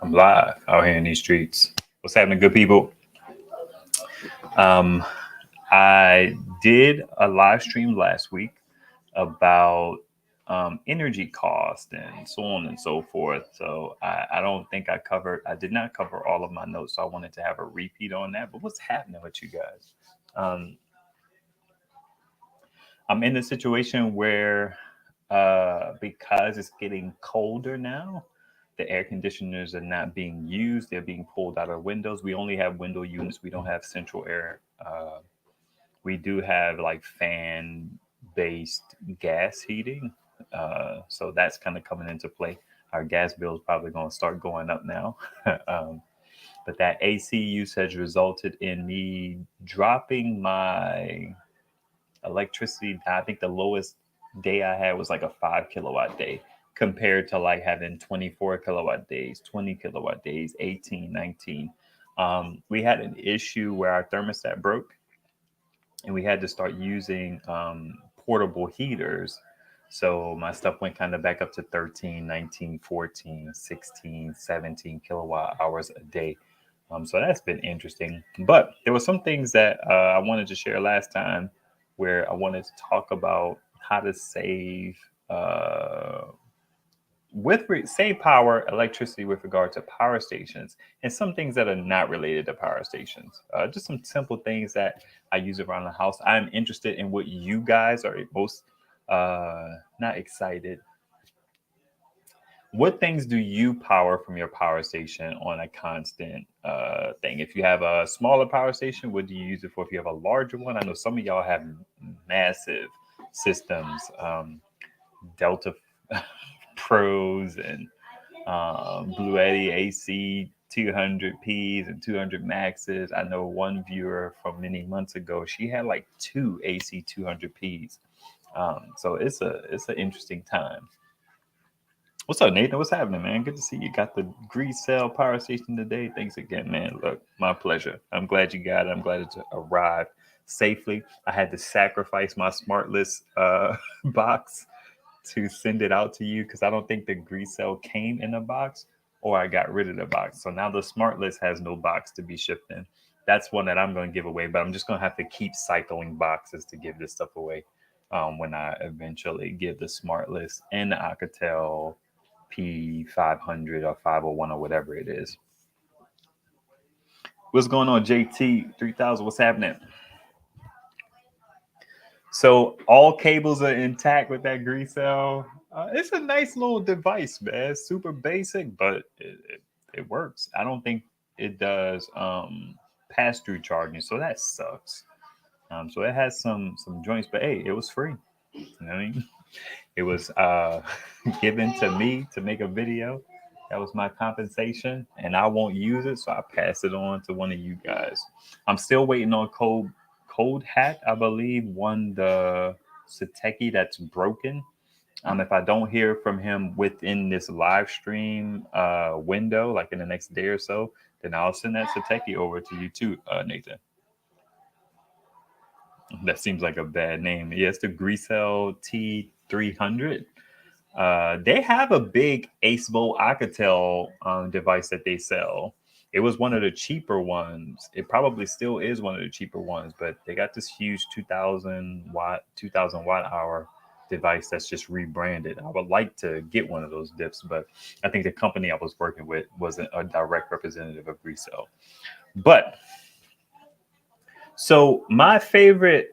I'm live out here in these streets. What's happening, good people? Um, I did a live stream last week about energy cost and so on and so forth. So I don't think I did not cover all of my notes. So I wanted to have a repeat on that. But what's happening with you guys? Um, I'm in a situation where because it's getting colder now, the air conditioners are not being used. They're being pulled out of windows. We only have window units. We don't have central air. We do have like fan based gas heating. So that's kind of coming into play. Our gas bill is probably going to start going up now. um, but that AC use has resulted in me dropping my electricity. I think the lowest day I had was like a 5 kilowatt day compared to like having 24 kilowatt days, 20 kilowatt days, 18, 19. We had an issue where our thermostat broke and we had to start using portable heaters. So my stuff went kind of back up to 13, 19, 14, 16, 17 kilowatt hours a day. So that's been interesting. But there were some things that I wanted to share last time where I wanted to talk about how to save uh, save power, electricity with regard to power stations, and some things that are not related to power stations. Just some simple things that I use around the house. I'm interested in what you guys are most not excited. What things do you power from your power station on a constant thing? If you have a smaller power station, what do you use it for? If you have a larger one, I know some of y'all have massive systems, Delta Pros and Blue Eddy AC 200Ps and 200 Maxes. I know one viewer from many months ago, she had like two AC 200Ps. So it's an interesting time. What's up, Nathan? What's happening, man? Good to see you. Got the grease cell power station today. Thanks again, man. Look, my pleasure. I'm glad you got it. I'm glad it arrived safely. I had to sacrifice my smart list box to send it out to you because I don't think the grease cell came in a box or I got rid of the box. So now the smart list has no box to be shipped in. That's one that I'm going to give away, but I'm just going to have to keep cycling boxes to give this stuff away when I eventually give the smart list and the Alcatel P500 or 501 or whatever it is. What's going on, JT 3000? What's happening? So all cables are intact with that grease cell. It's a nice little device, man. It's super basic, but it works. I don't think it does pass through charging, so that sucks. So it has some joints, but hey, it was free. You know what I mean? It was given to me to make a video. That was my compensation, and I won't use it, so I pass it on to one of you guys. I'm still waiting on Cold Hat, I believe, won the Sateki that's broken. If I don't hear from him within this live stream window, like in the next day or so, then I'll send that Sateki over to you too, Nathan. That seems like a bad name. Yeah, it's the Greasel T300. They have a big Acebo Alcatel device that they sell. It was one of the cheaper ones. It probably still is one of the cheaper ones, but they got this huge 2000 watt hour device that's just rebranded. I would like to get one of those dips, but I think the company I was working with wasn't a direct representative of resale. But so my favorite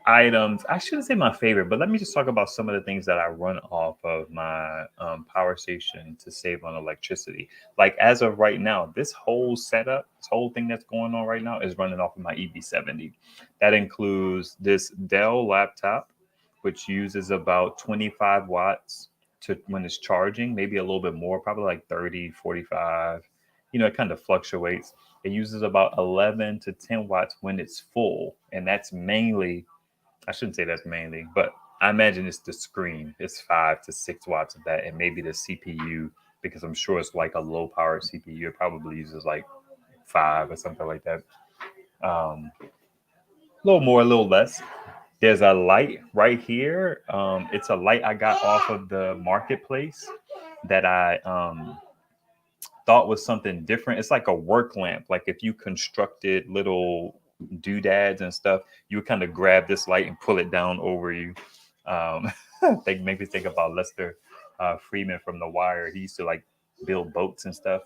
items, I shouldn't say my favorite, but let me just talk about some of the things that I run off of my power station to save on electricity. Like as of right now, this whole setup, this whole thing that's going on right now is running off of my EB70. That includes this Dell laptop, which uses about 25 watts to when it's charging, maybe a little bit more, probably like 30, 45. It kind of fluctuates. It uses about 11 to 10 watts when it's full, and that's mainly, I shouldn't say that's mainly, but I imagine it's the screen. It's 5 to 6 watts of that, and maybe the CPU, because I'm sure it's like a low power CPU. It probably uses like 5 or something like that. A little more, a little less. There's a light right here. It's a light I got off of the marketplace that I thought was something different. It's like a work lamp. Like if you constructed little doodads and stuff, you would kind of grab this light and pull it down over you. Um, they make me think about Lester Freeman from The Wire. He used to like build boats and stuff.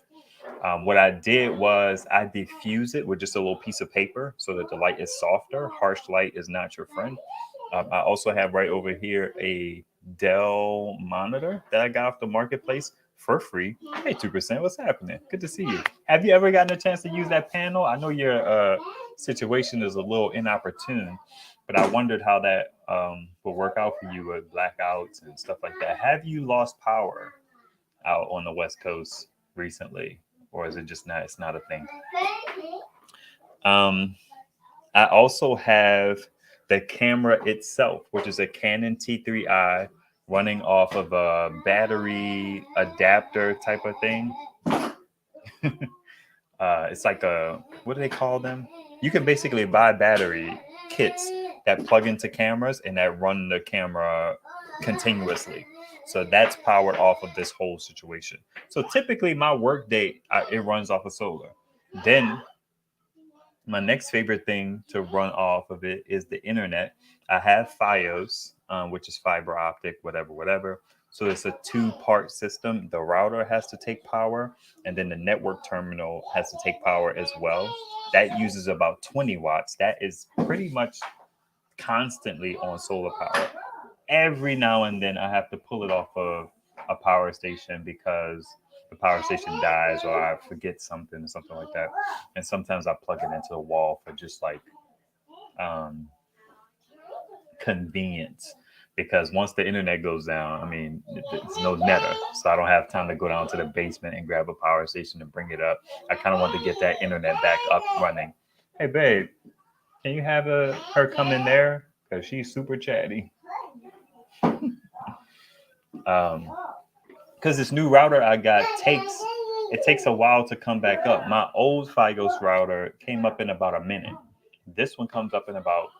What I did was I diffuse it with just a little piece of paper so that the light is softer. Harsh light is not your friend. I also have right over here a Dell monitor that I got off the marketplace for free. Hey, 2%, what's happening? Good to see you. Have you ever gotten a chance to use that panel? I know your situation is a little inopportune, but I wondered how that will work out for you with blackouts and stuff like that. Have you lost power out on the West Coast recently, or is it just not? It's not a thing. Um, I also have the camera itself, which is a Canon T3i running off of a battery adapter type of thing. It's like a, what do they call them? You can basically buy battery kits that plug into cameras and that run the camera continuously. So that's powered off of this whole situation. So typically my work day, it runs off of solar. Then my next favorite thing to run off of it is the internet. I have Fios, which is fiber optic, whatever. So it's a two-part system. The router has to take power, and then the network terminal has to take power as well. That uses about 20 watts. That is pretty much constantly on solar power. Every now and then I have to pull it off of a power station because the power station dies or I forget something or something like that. And sometimes I plug it into the wall for just like um, convenience. Because once the internet goes down, I mean, it's no netter. So I don't have time to go down to the basement and grab a power station and bring it up. I kind of want to get that internet back up running. Hey, babe, can you have her come in there? Because she's super chatty. Because this new router I got takes a while to come back up. My old Fios router came up in about a minute. This one comes up in about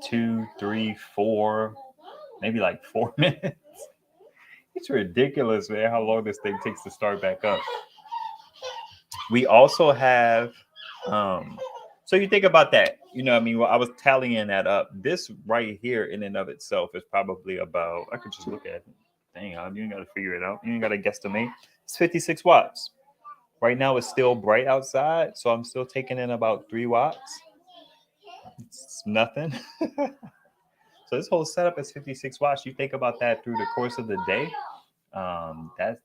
2, 3, 4, maybe like 4 minutes. It's ridiculous, man, how long this thing takes to start back up. We also have so you think about that, you know, I mean, well, I was tallying that up. This right here in and of itself is probably about, I could just look at it. Dang, you ain't got to figure it out. You ain't got to guesstimate. It's 56 watts. Right now it's still bright outside, so I'm still taking in about 3 watts. It's nothing. So this whole setup is 56 watts. You think about that through the course of the day.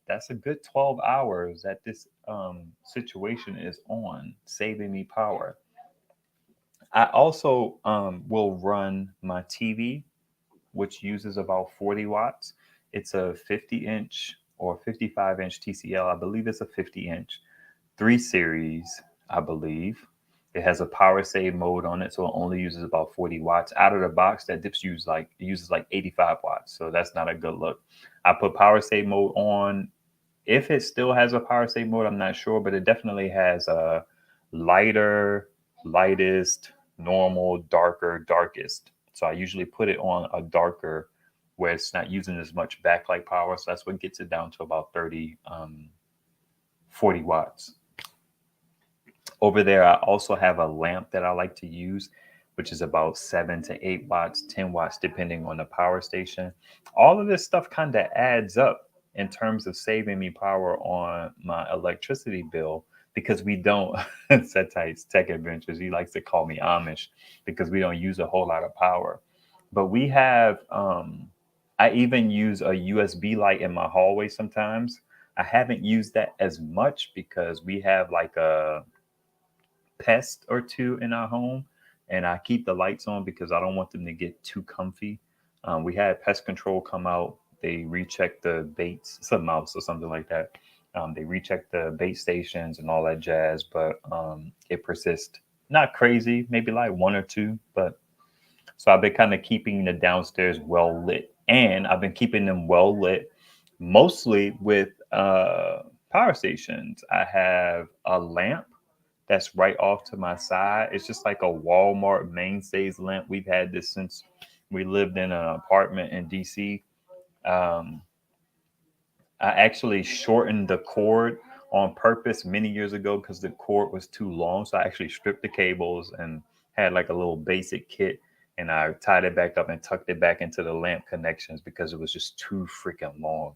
That's a good 12 hours that this situation is on, saving me power. I also will run my TV, which uses about 40 watts. It's a 50-inch or 55-inch TCL. I believe it's a 50-inch, 3 series, I believe. It has a power save mode on it, so it only uses about 40 watts. Out of the box, that uses like 85 watts, so that's not a good look. I put power save mode on. If it still has a power save mode, I'm not sure, but it definitely has a lighter, lightest, normal, darker, darkest. So I usually put it on a darker where it's not using as much backlight power. So that's what gets it down to about 40 watts. Over there, I also have a lamp that I like to use, which is about 7 to 8 watts, 10 watts, depending on the power station. All of this stuff kind of adds up in terms of saving me power on my electricity bill, because we don't, Setite's Tech Adventures, he likes to call me Amish because we don't use a whole lot of power. But we have, I even use a USB light in my hallway sometimes. I haven't used that as much because we have like a pest or two in our home, and I keep the lights on because I don't want them to get too comfy. We had pest control come out. They rechecked the baits. It's a mouse or something like that. They rechecked the bait stations and all that jazz, but it persists. Not crazy, maybe like 1 or 2, but so I've been kind of keeping the downstairs well lit, and I've been keeping them well lit mostly with power stations. I have a lamp that's right off to my side. It's just like a Walmart mainstays lamp. We've had this since we lived in an apartment in DC. I actually shortened the cord on purpose many years ago because the cord was too long. So I actually stripped the cables and had like a little basic kit, and I tied it back up and tucked it back into the lamp connections because it was just too freaking long.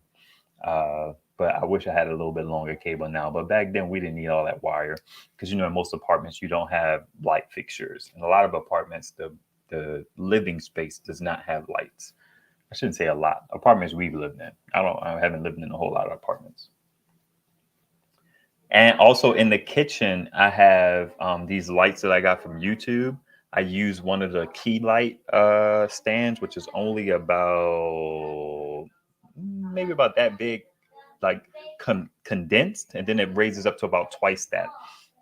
But I wish I had a little bit longer cable now. But back then we didn't need all that wire because, you know, in most apartments you don't have light fixtures. In a lot of apartments, the living space does not have lights. I shouldn't say a lot. Apartments we've lived in. I haven't lived in a whole lot of apartments. And also in the kitchen, I have these lights that I got from YouTube. I use one of the key light stands, which is only about maybe about that big, like condensed, and then it raises up to about twice that.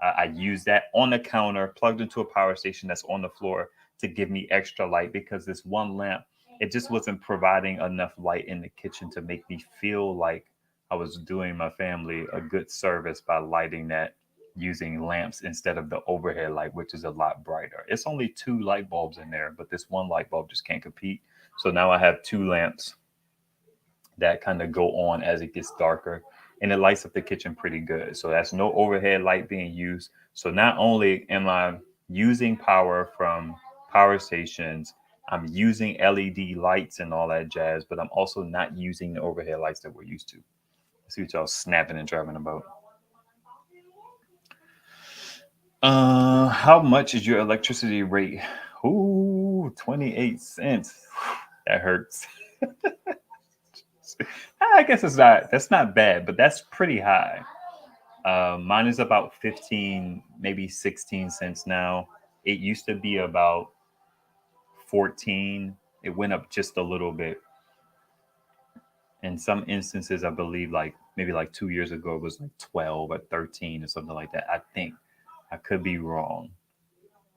I use that on the counter, plugged into a power station that's on the floor to give me extra light because this one lamp, it just wasn't providing enough light in the kitchen to make me feel like I was doing my family a good service by lighting that using lamps instead of the overhead light, which is a lot brighter. It's only 2 light bulbs in there, but this one light bulb just can't compete. So now I have 2 lamps that kind of go on as it gets darker, and it lights up the kitchen pretty good. So that's no overhead light being used. So not only am I using power from power stations, I'm using LED lights and all that jazz, but I'm also not using the overhead lights that we're used to. Let's see what y'all snapping and driving about. How much is your electricity rate? Ooh, 28 cents. That hurts. I guess that's not bad, but that's pretty high. Mine is about 15, maybe 16 cents now. It used to be about 14. It went up just a little bit. In some instances, I believe like maybe like 2 years ago, it was like 12 or 13 or something like that. I think I could be wrong.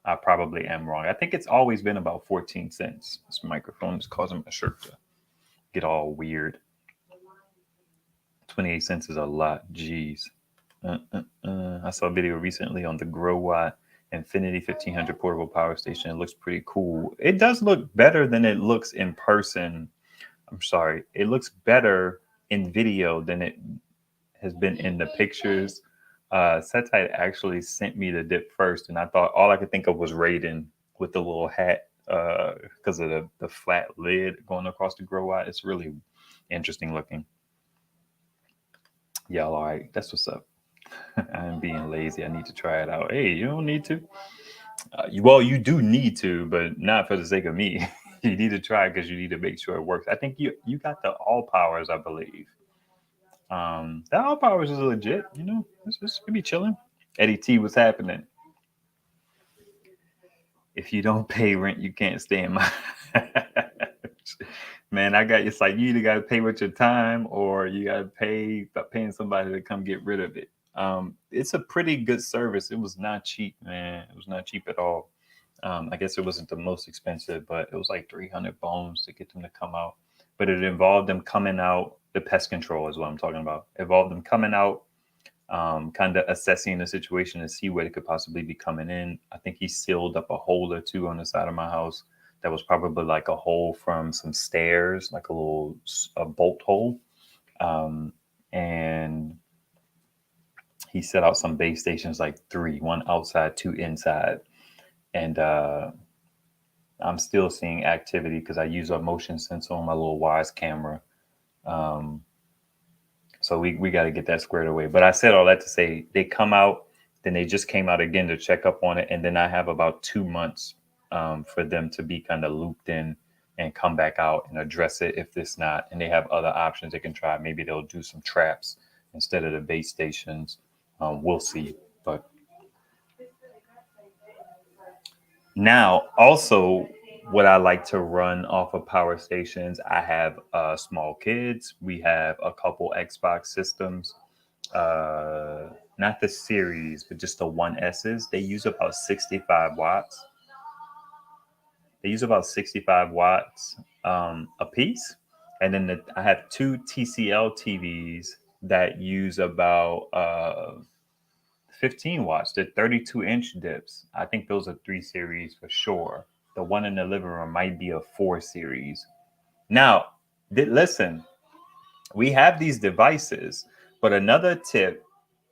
I probably am wrong. I think it's always been about 14 cents. This microphone is causing my shirt to get all weird. 28 cents is a lot. Jeez. I saw a video recently on the Grow Watt Infinity 1500 portable power station. It looks pretty cool. It does look better than it looks in person. I'm sorry. It looks better in video than it has been in the pictures. Setite actually sent me the dip first, and I thought all I could think of was Raiden with the little hat because of the flat lid going across the Grow Watt. It's really interesting looking. Y'all all right? That's what's up. I'm being lazy. I need to try it out. Hey, you don't need to. You do need to, but not for the sake of me. You need to try because you need to make sure it works. I think you got the all powers, I believe. The all powers is legit. You know, it's gonna be chilling. Eddie T, what's happening? If you don't pay rent, you can't stay in my. Man, it's like you either got to pay with your time or you got to pay by paying somebody to come get rid of it. It's a pretty good service. It was not cheap, man. It was not cheap at all. I guess it wasn't the most expensive, but it was like 300 bones to get them to come out. But it involved them coming out. The pest control is what I'm talking about. It involved them coming out, kind of assessing the situation to see where it could possibly be coming in. I think he sealed up a hole or two on the side of my house that was probably like a hole from some stairs, like a bolt hole. And he set out some base stations, like 3, 1 outside, 2 inside. And I'm still seeing activity because I use a motion sensor on my little Wise camera. So we got to get that squared away. But I said all that to say they come out, then they just came out again to check up on it. And then I have about 2 months for them to be kind of looped in and come back out and address it if it's not. And they have other options they can try. Maybe they'll do some traps instead of the base stations. We'll see. But now, also, what I like to run off of power stations, I have small kids. We have a couple Xbox systems, not the series, but just the 1Ss. They use about 65 watts. They use about 65 watts a piece. And then I have 2 TCL TVs that use about 15 watts. They're 32-inch dips. I think those are 3 series for sure. The one in the living room might be a 4 series. Now, listen, we have these devices, but another tip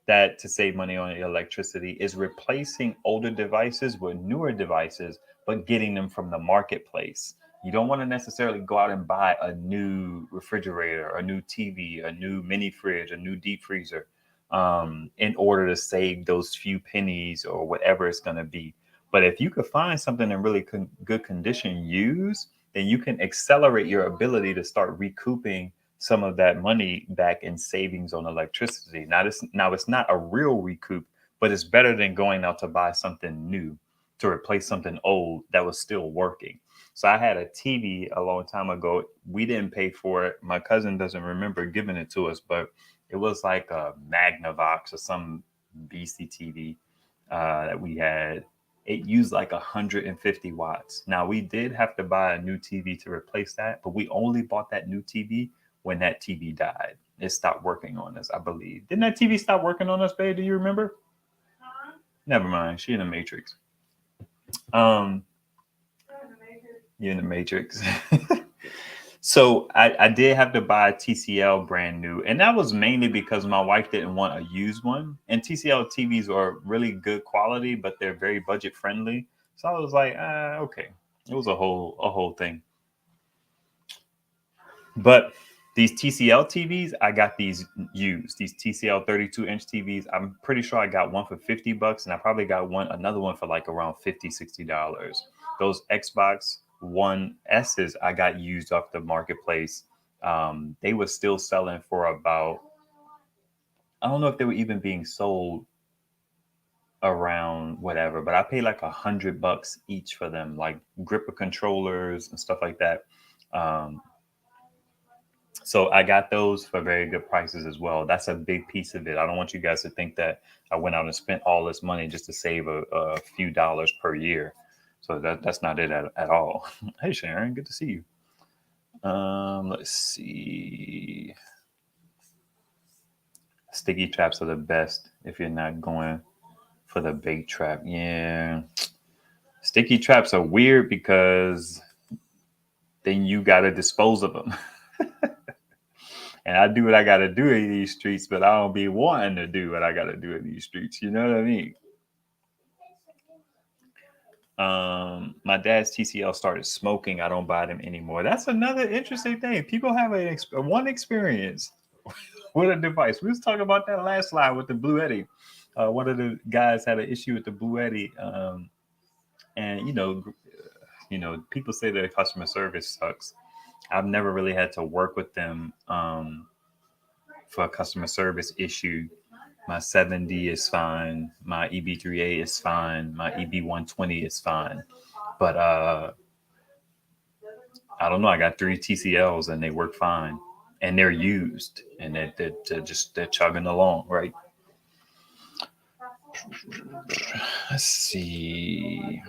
that to save money on electricity is replacing older devices with newer devices, but getting them from the marketplace. You don't want to necessarily go out and buy a new refrigerator, a new TV, a new mini fridge, a new deep freezer, in order to save those few pennies or whatever it's going to be. But if you could find something in really good condition used, then you can accelerate your ability to start recouping some of that money back in savings on electricity. Now it's not a real recoup, but it's better than going out to buy something new to replace something old that was still working. So I had a TV a long time ago. We didn't pay for it. My cousin doesn't remember giving it to us, but it was like a Magnavox or some BCTV that we had. It used like 150 watts. Now we did have to buy a new TV to replace that, but we only bought that new TV when that TV died. It stopped working on us, I believe. Didn't that TV stop working on us, babe? Do you remember? Never mind. She in the Matrix. You're in the Matrix. So I did have to buy a TCL brand new, and that was mainly because my wife didn't want a used one. And TCL TVs are really good quality, but they're very budget friendly. So I was like, okay. It was a whole thing. But these TCL TVs, I got these used. These TCL 32-inch TVs, I'm pretty sure I got one for $50, and I probably got another one for like around $50-$60. Those Xbox One S's I got used off the marketplace. They were still selling for about, I don't know if they were even being sold around whatever, but I paid like $100 each for them, like gripper controllers and stuff like that. So I got those for very good prices as well. That's a big piece of it. I don't want you guys to think that I went out and spent all this money just to save a few dollars per year. So that's not it at all. Hey, Sharon, good to see you. Let's see. Sticky traps are the best if you're not going for the bait trap. Yeah. Sticky traps are weird because then you got to dispose of them. And I do what I got to do in these streets, but I don't be wanting to do what I got to do in these streets. You know what I mean? My dad's TCL started smoking. I don't buy them anymore. That's another interesting thing. People have one experience with a device. We was talking about that last slide with the Blue Eddy. One of the guys had an issue with the Blue Eddy, and people say that customer service sucks. I've never really had to work with them for a customer service issue. My 7D is fine. My EB3A is fine. My EB120 is fine. But I don't know. I got 3 TCLs and they work fine. And they're used. And they're chugging along, right? Let's see.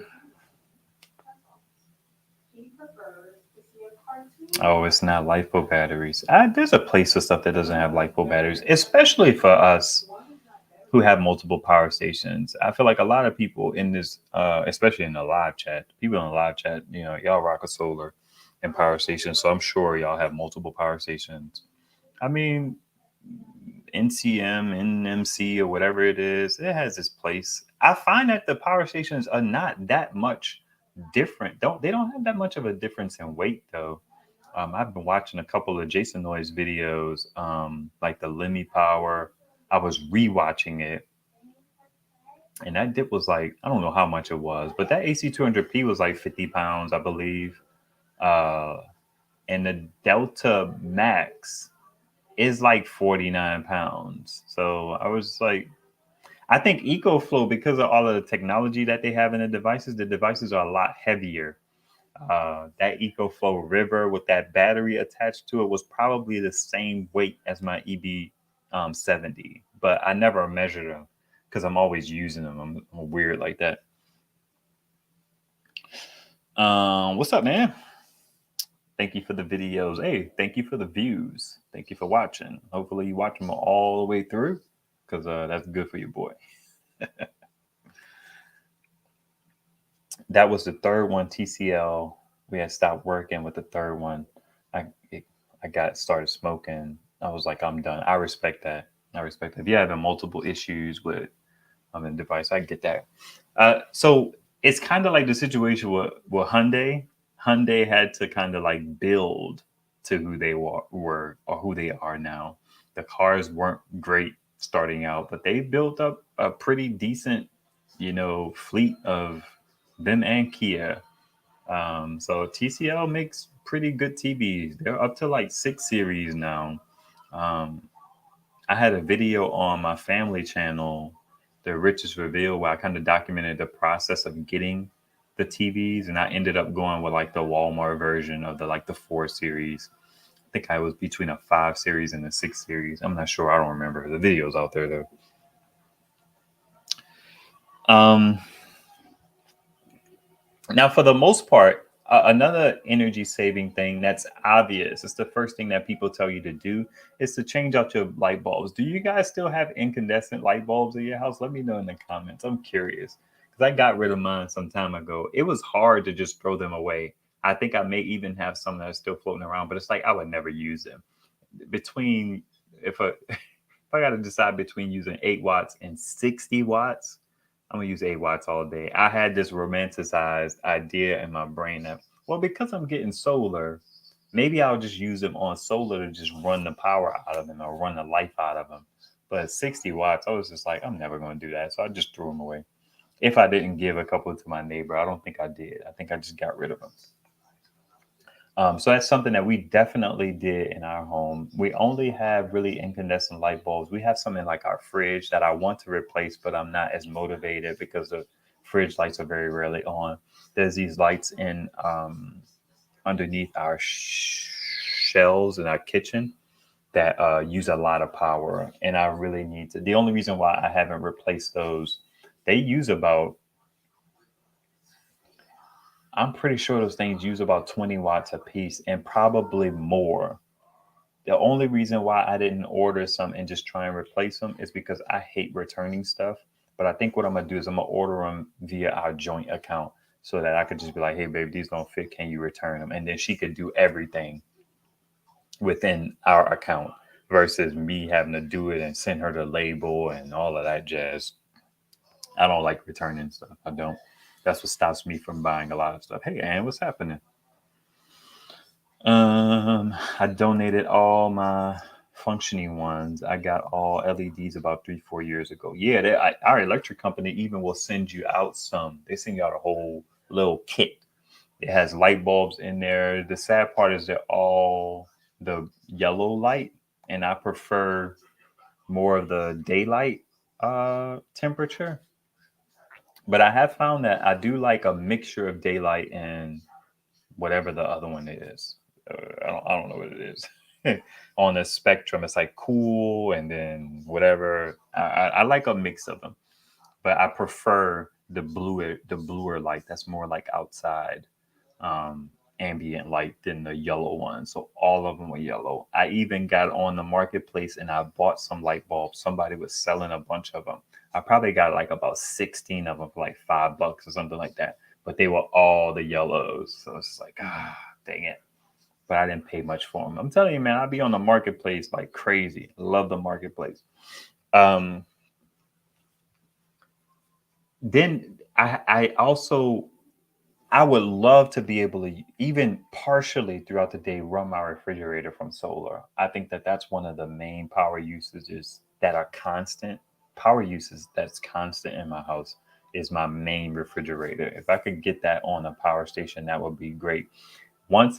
Oh, it's not LiPo batteries. There's a place for stuff that doesn't have LiPo batteries, especially for us who have multiple power stations. I feel like a lot of people in this, especially in the live chat, people in the live chat, y'all rock a solar and power stations. So I'm sure y'all have multiple power stations. I mean, NCM, NMC, or whatever it is, it has its place. I find that the power stations are not that much different. They don't have that much of a difference in weight though. I've been watching a couple of Jason Noyes videos, like the Lemmy Power. I was rewatching it, and that dip was like, I don't know how much it was, but that AC200P was like 50 pounds, I believe. And the Delta Max is like 49 pounds. So I was like, I think EcoFlow, because of all of the technology that they have in the devices are a lot heavier. That EcoFlow River with that battery attached to it was probably the same weight as my EB70, but I never measured them because I'm always using them. I'm weird like that. What's up, man? Thank you for the videos. Hey, thank you for the views. Thank you for watching. Hopefully you watch them all the way through because that's good for your boy. That was the third one, TCL. We had stopped working with the third one. I got started smoking. I was like, I'm done. I respect that. I respect that. If you're having multiple issues with a device, I get that. So it's kind of like the situation with Hyundai. Hyundai had to kind of like build to who they were or who they are now. The cars weren't great starting out, but they built up a pretty decent, fleet of them and Kia. So TCL makes pretty good TVs. They're up to like 6 series now. Um, I had a video on my family channel, The Richest Reveal, where I kind of documented the process of getting the TVs, and I ended up going with like the Walmart version of the 4 series. I think I was between a 5 series and a 6 series. I'm not sure. I don't remember. The video's out there though. Um, Now, for the most part, another energy saving thing that's obvious, it's the first thing that people tell you to do, is to change out your light bulbs. Do you guys still have incandescent light bulbs in your house? Let me know in the comments. I'm curious because I got rid of mine some time ago. It was hard to just throw them away. I think I may even have some that are still floating around, but it's like I would never use them. Between if a if I got to decide between using 8 watts and 60 watts, I'm gonna use 8 watts all day. I had this romanticized idea in my brain that, well, because I'm getting solar, maybe I'll just use them on solar to just run the power out of them or run the life out of them. But 60 watts, I was just like, I'm never gonna do that. So I just threw them away. If I didn't give a couple to my neighbor, I don't think I did. I think I just got rid of them. So that's something that we definitely did in our home. We only have really incandescent light bulbs. We have some in like our fridge that I want to replace, but I'm not as motivated because the fridge lights are very rarely on. There's these lights in underneath our shelves in our kitchen that use a lot of power, and I really need to. The only reason why I haven't replaced those, they use about, I'm pretty sure those things use about 20 watts a piece and probably more. The only reason why I didn't order some and just try and replace them is because I hate returning stuff. But I think what I'm gonna do is I'm gonna order them via our joint account so that I could just be like, hey, babe, these don't fit. Can you return them? And then she could do everything within our account versus me having to do it and send her the label and all of that jazz. I don't like returning stuff. I don't. That's what stops me from buying a lot of stuff. Hey, Ann, what's happening? I donated all my functioning ones. I got all LEDs about 3, 4 years ago. Yeah, our electric company even will send you out some. They send you out a whole little kit. It has light bulbs in there. The sad part is they're all the yellow light, and I prefer more of the daylight temperature. But I have found that I do like a mixture of daylight and whatever the other one is. I don't know what it is. On the spectrum, it's like cool and then whatever. I like a mix of them, but I prefer the bluer light. That's more like outside um, ambient light than the yellow one. So all of them were yellow. I even got on the marketplace and I bought some light bulbs. Somebody was selling a bunch of them. I probably got like about 16 of them for like $5 or something like that. But they were all the yellows. So it's like, dang it. But I didn't pay much for them. I'm telling you, man, I'd be on the marketplace like crazy. I love the marketplace. Um, then I also, I would love to be able to even partially throughout the day run my refrigerator from solar. I think that that's one of the main power usages that are constant. Power uses that's constant in my house is my main refrigerator. If I could get that on a power station, that would be great. Once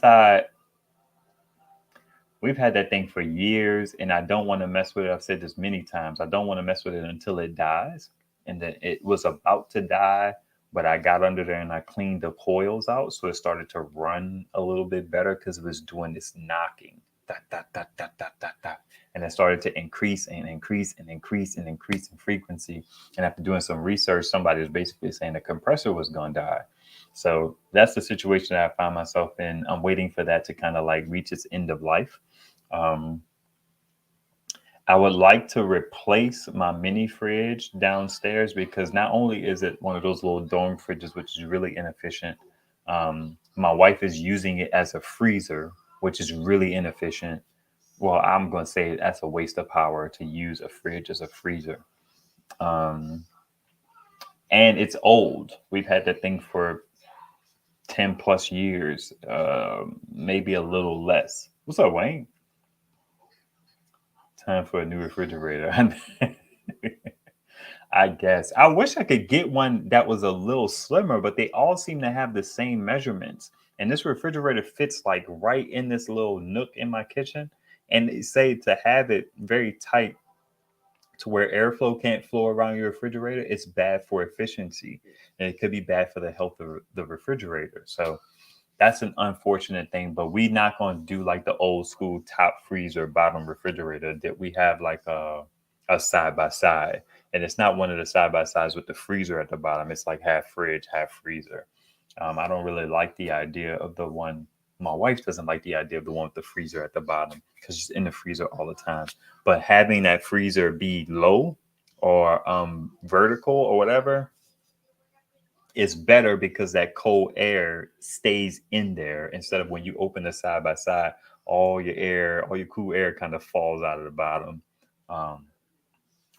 we've had that thing for years and I don't want to mess with it. I've said this many times. I don't want to mess with it until it dies. And then it was about to die, but I got under there and I cleaned the coils out. So it started to run a little bit better because it was doing this knocking. Da, da, da, da, da, da, da. And it started to increase and increase and increase and increase in frequency. And after doing some research, somebody was basically saying the compressor was going to die. So that's the situation that I find myself in. I'm waiting for that to kind of like reach its end of life. Um, I would like to replace my mini fridge downstairs because not only is it one of those little dome fridges, which is really inefficient, my wife is using it as a freezer, which is really inefficient. Well, I'm going to say that's a waste of power to use a fridge as a freezer. And it's old. We've had that thing for 10 plus years, maybe a little less. What's up, Wayne? Time for a new refrigerator. I guess. I wish I could get one that was a little slimmer, but they all seem to have the same measurements. And this refrigerator fits like right in this little nook in my kitchen. And they say to have it very tight to where airflow can't flow around your refrigerator, it's bad for efficiency. And it could be bad for the health of the refrigerator. So that's an unfortunate thing, but we not going to do like the old school top freezer, bottom refrigerator that we have like a side by side. And it's not one of the side by sides with the freezer at the bottom. It's like half fridge, half freezer. I don't really like the idea of the one. My wife doesn't like the idea of the one with the freezer at the bottom because she's in the freezer all the time. But having that freezer be low or vertical or whatever, it's better because that cold air stays in there instead of when you open the side by side, all your cool air kind of falls out of the bottom,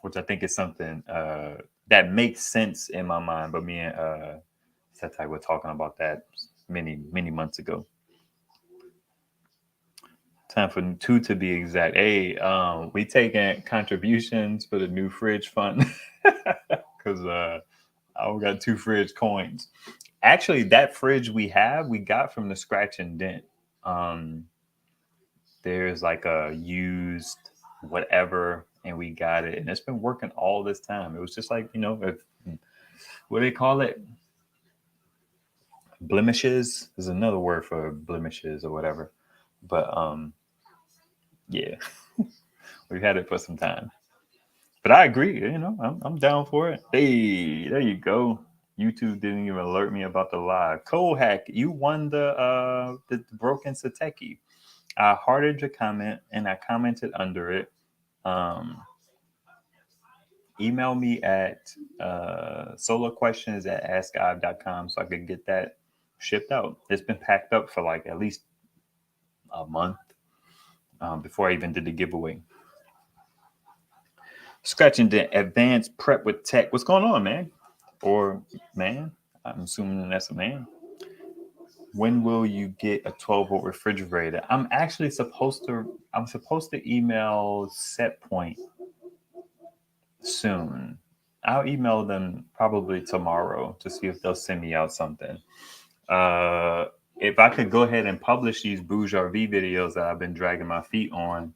which I think is something that makes sense in my mind. But me and Setai were talking about that many months ago. Time for 2 to be exact. Hey, we taking contributions for the new fridge fund because I got 2 fridge coins. Actually, that fridge we got from the Scratch and Dent. There's like a used whatever, and we got it, and it's been working all this time. It was just like, what do they call it? Blemishes. There's another word for blemishes or whatever. But yeah, we've had it for some time. But I agree, I'm down for it. Hey, there you go. YouTube didn't even alert me about the live. Code hack, you won the broken Sateki. I hearted your comment and I commented under it. Email me at solarquestions at askive.com so I could get that shipped out. It's been packed up for like at least a month before I even did the giveaway. Scratching the advanced prep with tech. What's going on, man? Or man? I'm assuming that's a man. When will you get a 12-volt refrigerator? I'm supposed to email Setpoint soon. I'll email them probably tomorrow to see if they'll send me out something. If I could go ahead and publish these Bourgeois V videos that I've been dragging my feet on,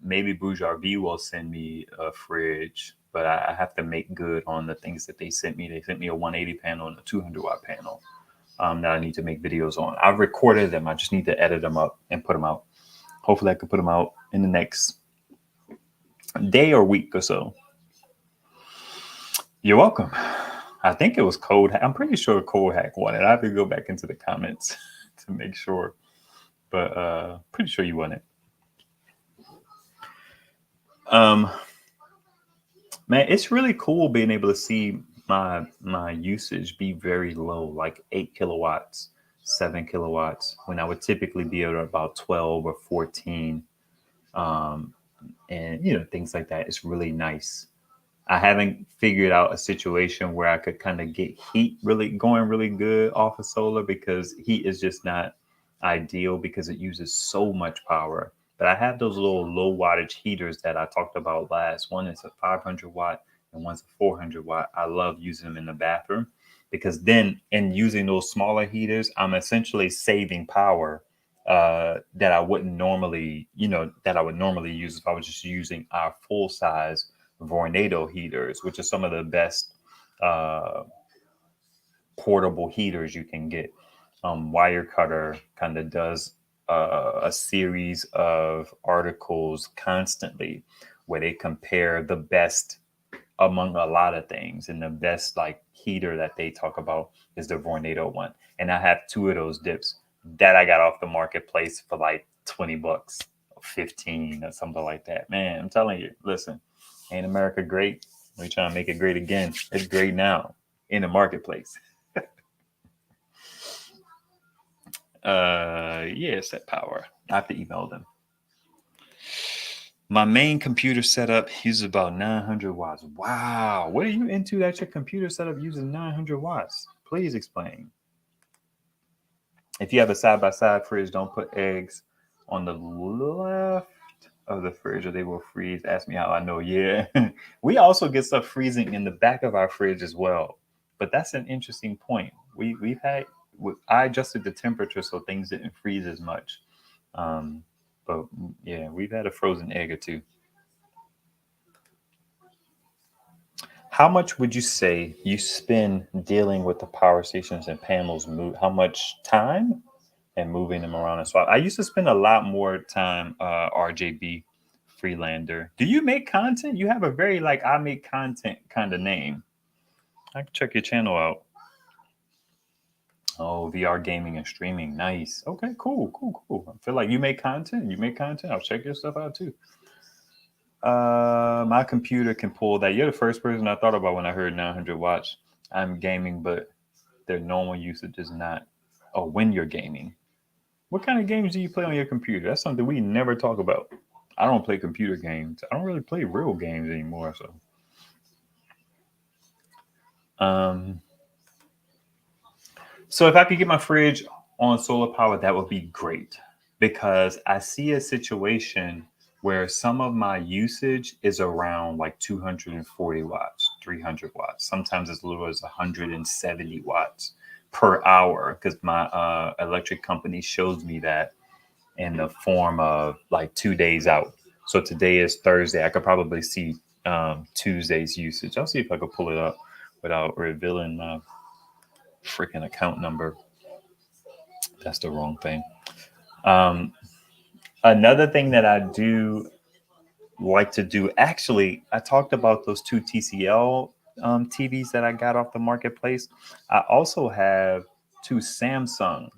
maybe Bourgeois V will send me a fridge, but I have to make good on the things that they sent me. They sent me a 180 panel and a 200 watt panel that I need to make videos on. I've recorded them. I just need to edit them up and put them out. Hopefully I can put them out in the next day or week or so. You're welcome. I think it was Code Hack. I'm pretty sure Code Hack won it. I have to go back into the comments to make sure, but pretty sure you won it. Man, it's really cool being able to see my usage be very low, like 8 kilowatts, 7 kilowatts, when I would typically be at about 12 or 14. And things like that. It's really nice. I haven't figured out a situation where I could kind of get heat really going really good off of solar, because heat is just not ideal because it uses so much power. But I have those little low wattage heaters that I talked about last. One is a 500 watt and one's a 400 watt. I love using them in the bathroom because then in using those smaller heaters, I'm essentially saving power that I wouldn't normally, that I would normally use if I was just using our full size Vornado heaters, which are some of the best portable heaters you can get. Wirecutter kind of does a series of articles constantly where they compare the best among a lot of things, and the best like heater that they talk about is the Vornado one. And I have 2 of those dips that I got off the marketplace for like $20 or 15 or something like that. Man, I'm telling you, listen, ain't America great? We're trying to make it great again. It's great now in the marketplace. Yeah, Set Power. I have to email them. My main computer setup uses about 900 watts. Wow. What are you into that your computer setup uses 900 watts? Please explain. If you have a side by side fridge, don't put eggs on the left of the fridge or they will freeze. Ask me how I know. Yeah. We also get stuff freezing in the back of our fridge as well. But that's an interesting point. We've had, I adjusted the temperature so things didn't freeze as much. Um, but yeah, we've had a frozen egg or two. How much would you say you spend dealing with the power stations and panels move? How much time and moving them around and swap? I used to spend a lot more time RJB Freelander. Do you make content? You have a very like I make content kind of name. I can check your channel out. Oh, VR gaming and streaming. Nice. Okay, cool, cool, cool. I feel like you make content. You make content. I'll check your stuff out too. My computer can pull that. You're the first person I thought about when I heard 900 watts. I'm gaming, but their normal usage is not. Oh, when you're gaming. What kind of games do you play on your computer? That's something we never talk about. I don't play computer games. I don't really play real games anymore. Um, so if I could get my fridge on solar power, that would be great because I see a situation where some of my usage is around like 240 watts, 300 watts. Sometimes as little as 170 watts per hour because my electric company shows me that in the form of like 2 days out. So today is Thursday. I could probably see Tuesday's usage. I'll see if I could pull it up without revealing my freaking account number. That's the wrong thing. Um, Another thing that I do like to do, actually, I talked about those two TCL TVs that I got off the marketplace. I also have two Samsung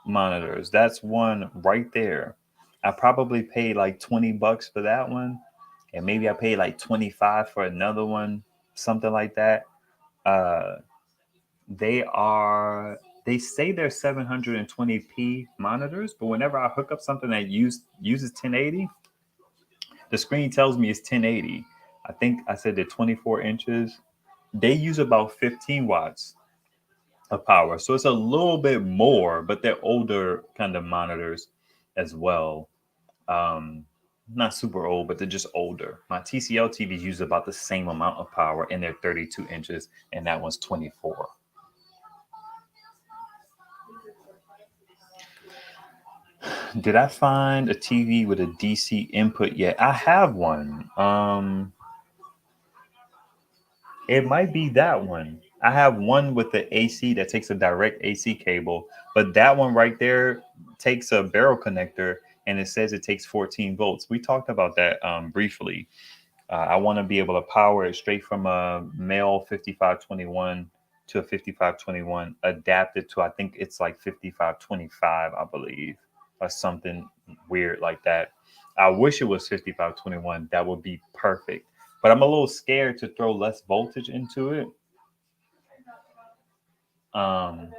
monitors. That's one right there. I probably paid like $20 for that one, and maybe I paid like 25 for another one, something like that. Uh, they say they're 720p monitors, but whenever I hook up something that uses 1080, the screen tells me it's 1080. I think I said they're 24 inches. They use about 15 watts of power. So it's a little bit more, but they're older kind of monitors as well. Um, Not super old, but they're just older. My TCL TVs use about the same amount of power, and they're 32 inches, and that one's 24. Did I find a TV with a DC input yet? I have one. It might be that one. I have one with the AC that takes a direct AC cable, but that one right there takes a barrel connector and it says it takes 14 volts. We talked about that briefly. I want to be able to power it straight from a male 5521 to a 5521, adapted to, I think it's like 5525, I believe, or something weird like that. I wish it was 5521. That would be perfect. But I'm a little scared to throw less voltage into it. Um,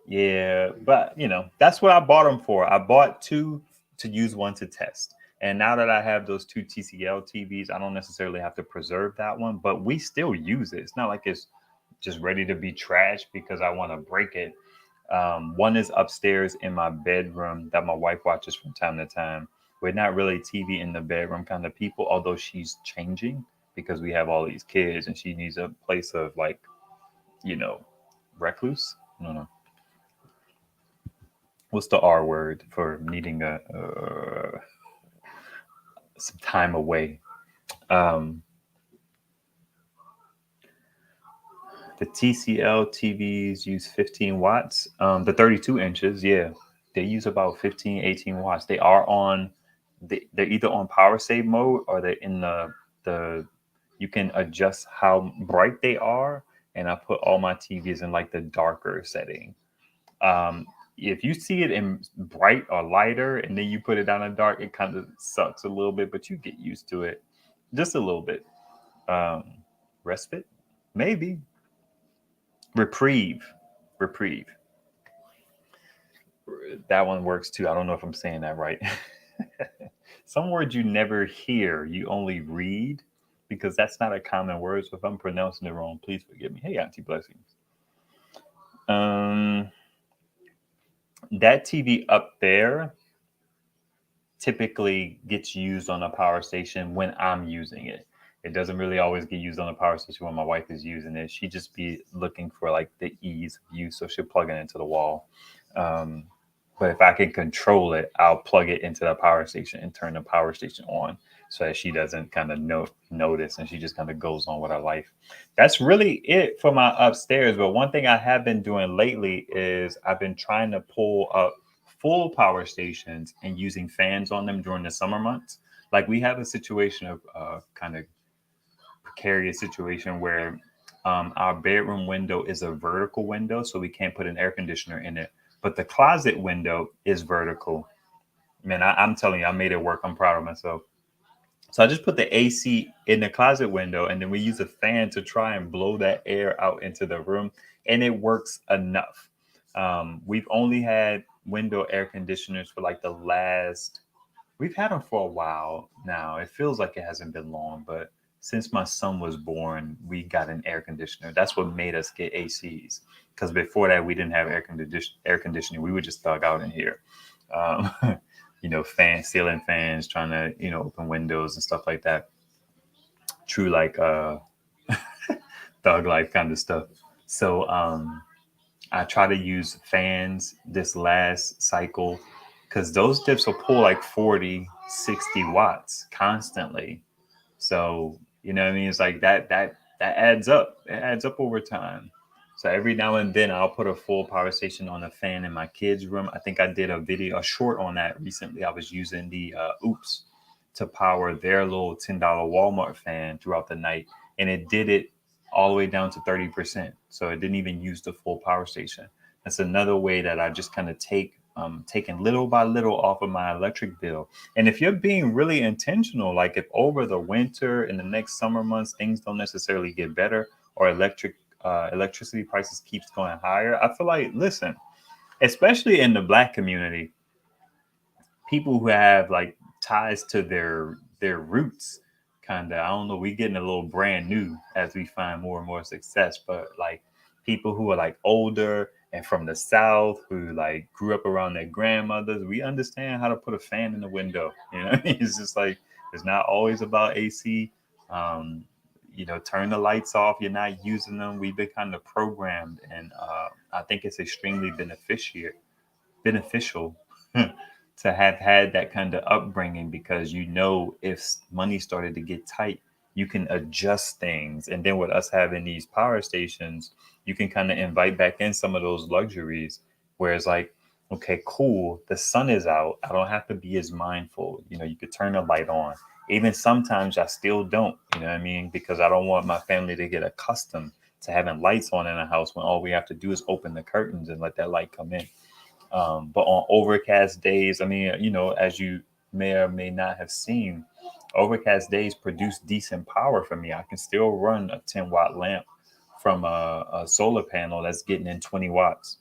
Yeah, but that's what I bought them for. I bought two to use, one to test. And now that I have those two TCL TVs, I don't necessarily have to preserve that one, but we still use it. It's not like it's just ready to be trashed because I want to break it. One is upstairs in my bedroom that my wife watches from time to time. We're not really TV in the bedroom kind of people, although she's changing because we have all these kids and she needs a place of like, you know, recluse. I don't know what's the R word for needing a some time away. Um, the TCL TVs use 15 watts. The 32 inches, yeah, they use about 15, 18 watts. They are on, they're either on power save mode or they're in the you can adjust how bright they are. And I put all my TVs in like the darker setting. If you see it in bright or lighter and then you put it down in dark, it kind of sucks a little bit, but you get used to it just a little bit. Um, Respite, maybe. Reprieve, reprieve. That one works too. I don't know if I'm saying that right. Some words you never hear, you only read, because that's not a common word. So if I'm pronouncing it wrong, please forgive me. Hey, Auntie Blessings. Um, that TV up there typically gets used on a power station when I'm using it. It doesn't really always get used on a power station when my wife is using it. She just be looking for like the ease of use, so she'll plug it into the wall. Um, but if I can control it, I'll plug it into the power station and turn the power station on so that she doesn't kind of notice and she just kind of goes on with her life. That's really it for my upstairs. But one thing I have been doing lately is I've been trying to pull up full power stations and using fans on them during the summer months. Like we have a situation of kind of precarious situation where our bedroom window is a vertical window, so we can't put an air conditioner in it. But the closet window is vertical. Man, I'm telling you, I made it work. I'm proud of myself. So I just put the AC in the closet window, and then we use a fan to try and blow that air out into the room, and it works enough. We've only had window air conditioners for like the last. We've had them for a while now. It feels like it hasn't been long, but since my son was born, we got an air conditioner. That's what made us get ACs. Because before that, we didn't have air conditioning. We were just thug out in here. Um, ceiling fans, trying to, open windows and stuff like that. True, like thug life kind of stuff. So I try to use fans this last cycle because those dips will pull like 40, 60 watts constantly. So, you know what I mean? It's like that adds up. It adds up over time. So every now and then I'll put a full power station on a fan in my kids' room. I think I did a short on that recently. I was using the Oops to power their little $10 Walmart fan throughout the night. And it did it all the way down to 30%. So it didn't even use the full power station. That's another way that I just kind of taking little by little off of my electric bill. And if you're being really intentional, like if over the winter and the next summer months things don't necessarily get better, or electricity prices keeps going higher, I feel like, listen, especially in the Black community, people who have like ties to their roots, kind of, I don't know, we getting a little brand new as we find more and more success, but like people who are like older and from the South, who like grew up around their grandmothers, we understand how to put a fan in the window. It's just like it's not always about AC. um Turn the lights off, you're not using them. We've been kind of programmed, and I think it's extremely beneficial to have had that kind of upbringing, because if money started to get tight, you can adjust things. And then with us having these power stations, you can kind of invite back in some of those luxuries, where it's like, okay, cool, the sun is out, I don't have to be as mindful. You could turn the light on. Even sometimes I still don't, you know what I mean, because I don't want my family to get accustomed to having lights on in a house when all we have to do is open the curtains and let that light come in. But on overcast days, I mean, as you may or may not have seen, overcast days produce decent power for me. I can still run a 10-watt lamp from a solar panel that's getting in 20 watts.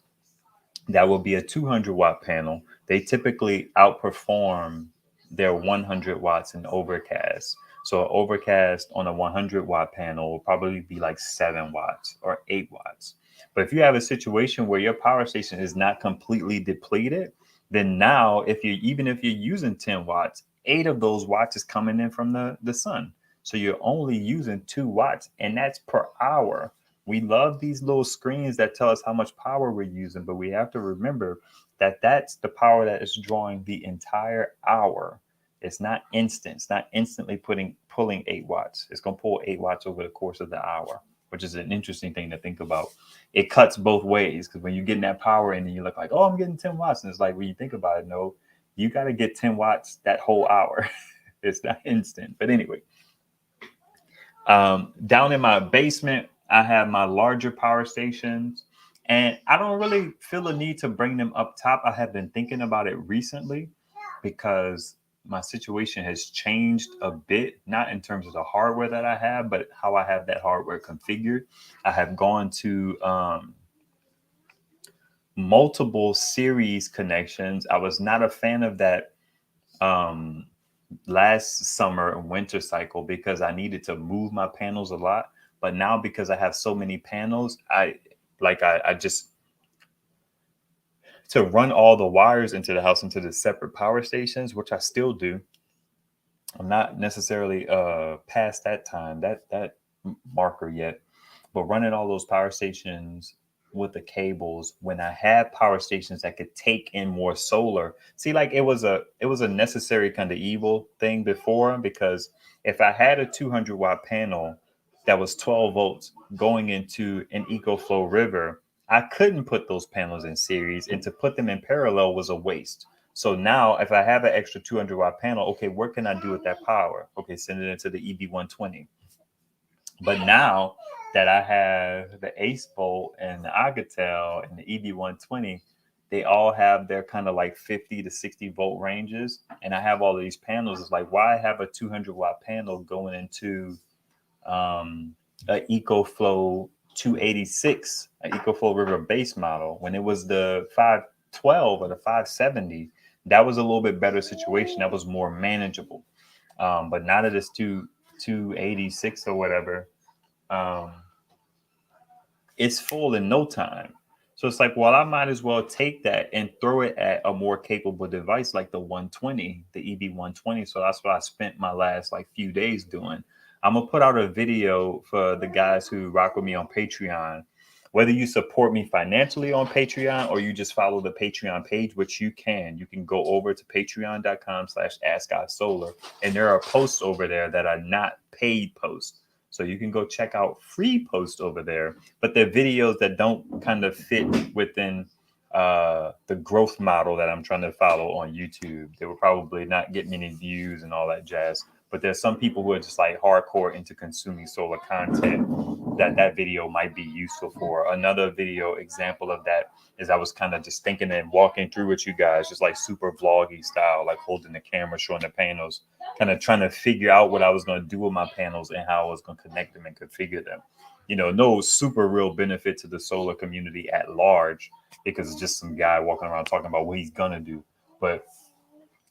That will be a 200-watt panel. They typically outperform their 100 watts in overcast. So an overcast on a 100-watt panel will probably be like 7 watts or 8 watts. But if you have a situation where your power station is not completely depleted, then now even if you're using 10 watts, 8 of those watts is coming in from the sun. So you're only using 2 watts, and that's per hour. We love these little screens that tell us how much power we're using, but we have to remember that that's the power that is drawing the entire hour. It's not instant. It's not instantly pulling 8 watts. It's going to pull 8 watts over the course of the hour, which is an interesting thing to think about. It cuts both ways, because when you're getting that power in and you look like, oh, I'm getting 10 watts. And it's like, when you think about it, no, you got to get 10 watts that whole hour. It's not instant. But anyway, down in my basement, I have my larger power stations, and I don't really feel a need to bring them up top. I have been thinking about it recently because my situation has changed a bit, not in terms of the hardware that I have, but how I have that hardware configured. I have gone to multiple series connections. I was not a fan of that last summer and winter cycle because I needed to move my panels a lot. But now because I have so many panels, I just to run all the wires into the house into the separate power stations, which I still do. I'm not necessarily past that marker yet, but running all those power stations with the cables when I had power stations that could take in more solar. See, like it was a necessary kind of evil thing before, because if I had a 200-watt panel that was 12 volts going into an EcoFlow river, I couldn't put those panels in series, and to put them in parallel was a waste. So now, if I have an extra 200-watt panel, okay, what can I do with that power? Okay, send it into the EB120. But now that I have the Ace Bolt and the Agatel and the EB120, they all have their kind of like 50 to 60 volt ranges. And I have all of these panels. It's like, why have a 200-watt panel going into an EcoFlow 286, an EcoFlow River base model, when it was the 512 or the 570? That was a little bit better situation. That was more manageable. But now that it's 286 or whatever, um, it's full in no time. So it's like, well, I might as well take that and throw it at a more capable device like the 120, the EB120. So that's what I spent my last like few days doing. I'm gonna put out a video for the guys who rock with me on Patreon. Whether you support me financially on Patreon or you just follow the Patreon page, which you can go over to patreon.com/askivesolar, and there are posts over there that are not paid posts. So you can go check out free posts over there, but they're videos that don't kind of fit within the growth model that I'm trying to follow on YouTube. They will probably not get many views and all that jazz. But there's some people who are just like hardcore into consuming solar content that video might be useful for. Another video example of that is I was kind of just thinking and walking through with you guys, just like super vloggy style, like holding the camera, showing the panels, kind of trying to figure out what I was going to do with my panels and how I was going to connect them and configure them. No super real benefit to the solar community at large, because it's just some guy walking around talking about what he's going to do. But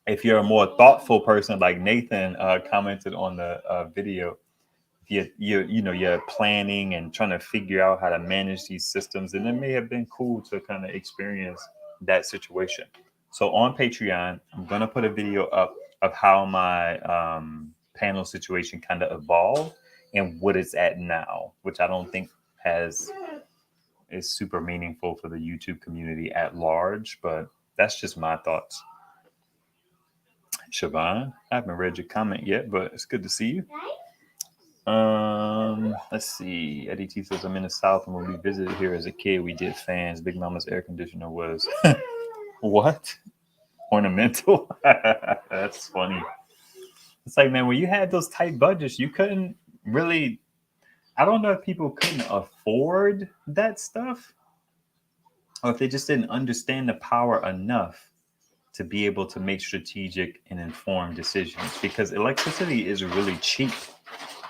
if you're a more thoughtful person, like Nathan commented on the video, you're planning and trying to figure out how to manage these systems, and it may have been cool to kind of experience that situation. So on Patreon, I'm gonna put a video up of how my panel situation kind of evolved and what it's at now, which I don't think is super meaningful for the YouTube community at large, but that's just my thoughts. Siobhan, I haven't read your comment yet, but it's good to see you. Let's see. Eddie T says, I'm in the South, and when we visited here as a kid, we did fans. Big Mama's air conditioner was what? Ornamental? That's funny. It's like, man, when you had those tight budgets, you couldn't really. I don't know if people couldn't afford that stuff, or if they just didn't understand the power enough to be able to make strategic and informed decisions, because electricity is really cheap.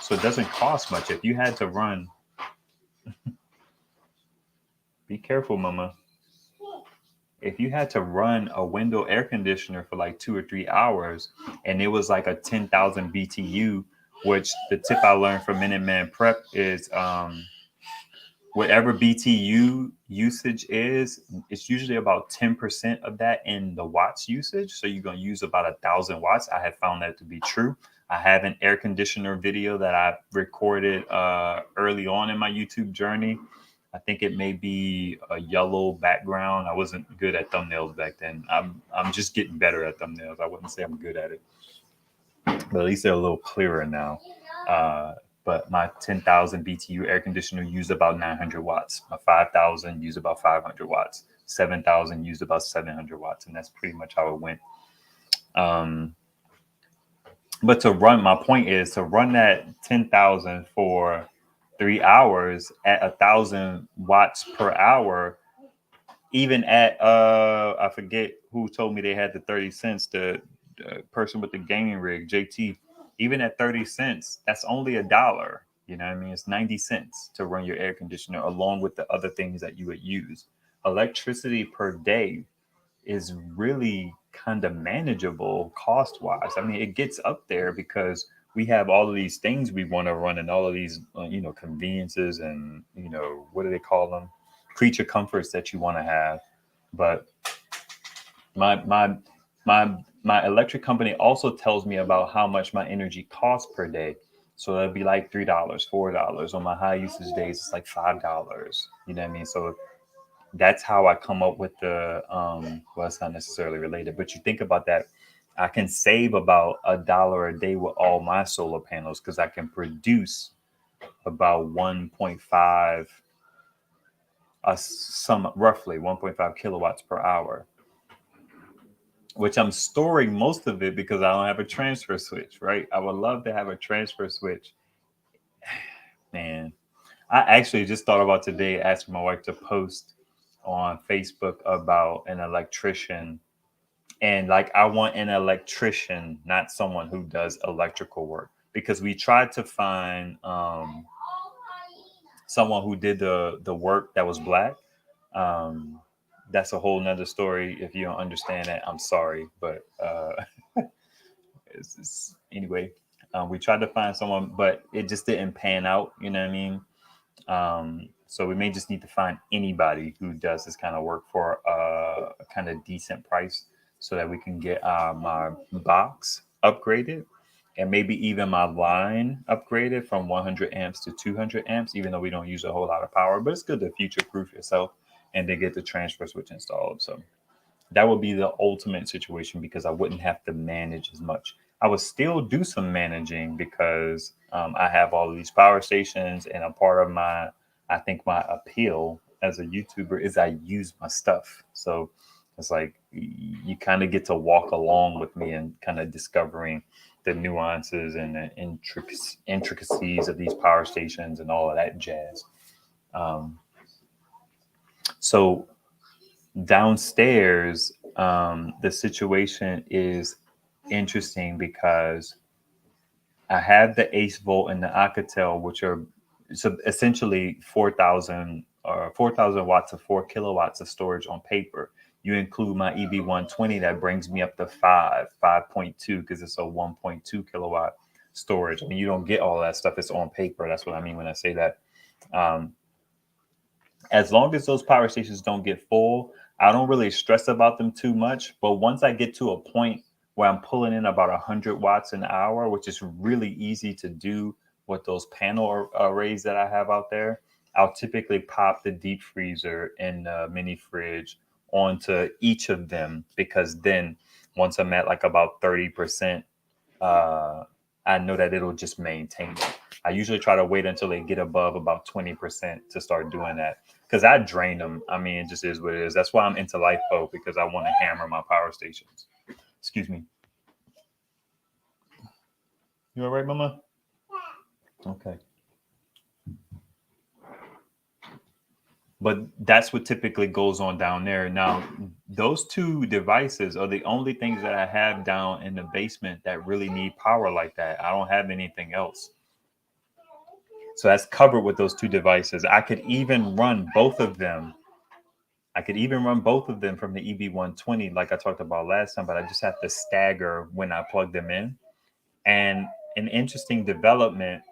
So it doesn't cost much. If you had to run, be careful, mama. If you had to run a window air conditioner for like 2 or 3 hours, and it was like a 10,000 BTU, which the tip I learned from Minuteman Prep is whatever BTU usage is, it's usually about 10% of that in the watts usage. So you're going to use about 1,000 watts. I have found that to be true. I have an air conditioner video that I recorded early on in my YouTube journey. I think it may be a yellow background. I wasn't good at thumbnails back then. I'm just getting better at thumbnails. I wouldn't say I'm good at it, but at least they're a little clearer now. But my 10,000 BTU air conditioner used about 900 watts. My 5,000 used about 500 watts. 7,000 used about 700 watts, and that's pretty much how it went. But my point is to run that 10,000 for 3 hours at 1,000 watts per hour, even at I forget who told me they had the 30 cents, the person with the gaming rig, JT. Even at 30 cents, that's only $1. You know what I mean? It's 90 cents to run your air conditioner along with the other things that you would use. Electricity per day is really kind of manageable cost wise. I mean, it gets up there because we have all of these things we want to run and all of these, conveniences and, what do they call them? Creature comforts that you want to have. But my electric company also tells me about how much my energy costs per day. So it'd be like $3, $4. On my high usage days, it's like $5. You know what I mean? So that's how I come up with the well, it's not necessarily related, but you think about that. I can save about $1 a day with all my solar panels because I can produce about 1.5 roughly 1.5 kilowatts per hour, which I'm storing most of it because I don't have a transfer switch, right? I would love to have a transfer switch. Man, I actually just thought about today asking my wife to post on Facebook about an electrician. And like, I want an electrician, not someone who does electrical work, because we tried to find someone who did the work that was black. Um, that's a whole nother story. If you don't understand that, I'm sorry. But anyway, we tried to find someone, but it just didn't pan out. You know what I mean? So we may just need to find anybody who does this kind of work for a kind of decent price so that we can get my box upgraded and maybe even my line upgraded from 100 amps to 200 amps, even though we don't use a whole lot of power. But it's good to future proof yourself and then get the transfer switch installed. So that would be the ultimate situation because I wouldn't have to manage as much. I would still do some managing because I have all of these power stations, and a part of I think my appeal as a YouTuber is I use my stuff. So it's like you kind of get to walk along with me and kind of discovering the nuances and the intricacies of these power stations and all of that jazz. Um, so downstairs, the situation is interesting because I have the Ace Volt and the Alcatel, which are so essentially 4,000 watts of 4 kilowatts of storage on paper. You include my EB120, that brings me up to 5.2, because it's a 1.2 kilowatt storage. I mean, you don't get all that stuff. It's on paper. That's what I mean when I say that. As long as those power stations don't get full, I don't really stress about them too much. But once I get to a point where I'm pulling in about 100 watts an hour, which is really easy to do with those panel arrays that I have out there, I'll typically pop the deep freezer and the mini fridge onto each of them, because then once I'm at like about 30%, I know that it'll just maintain it. I usually try to wait until they get above about 20% to start doing that, because I drain them. I mean, it just is what it is. That's why I'm into LifeBoat, because I want to hammer my power stations. Excuse me. You all right, Mama? Okay. But that's what typically goes on down there. Now, those two devices are the only things that I have down in the basement that really need power like that. I don't have anything else. So that's covered with those two devices. I could even run both of them. From the EB120, like I talked about last time, but I just have to stagger when I plug them in. And an interesting development,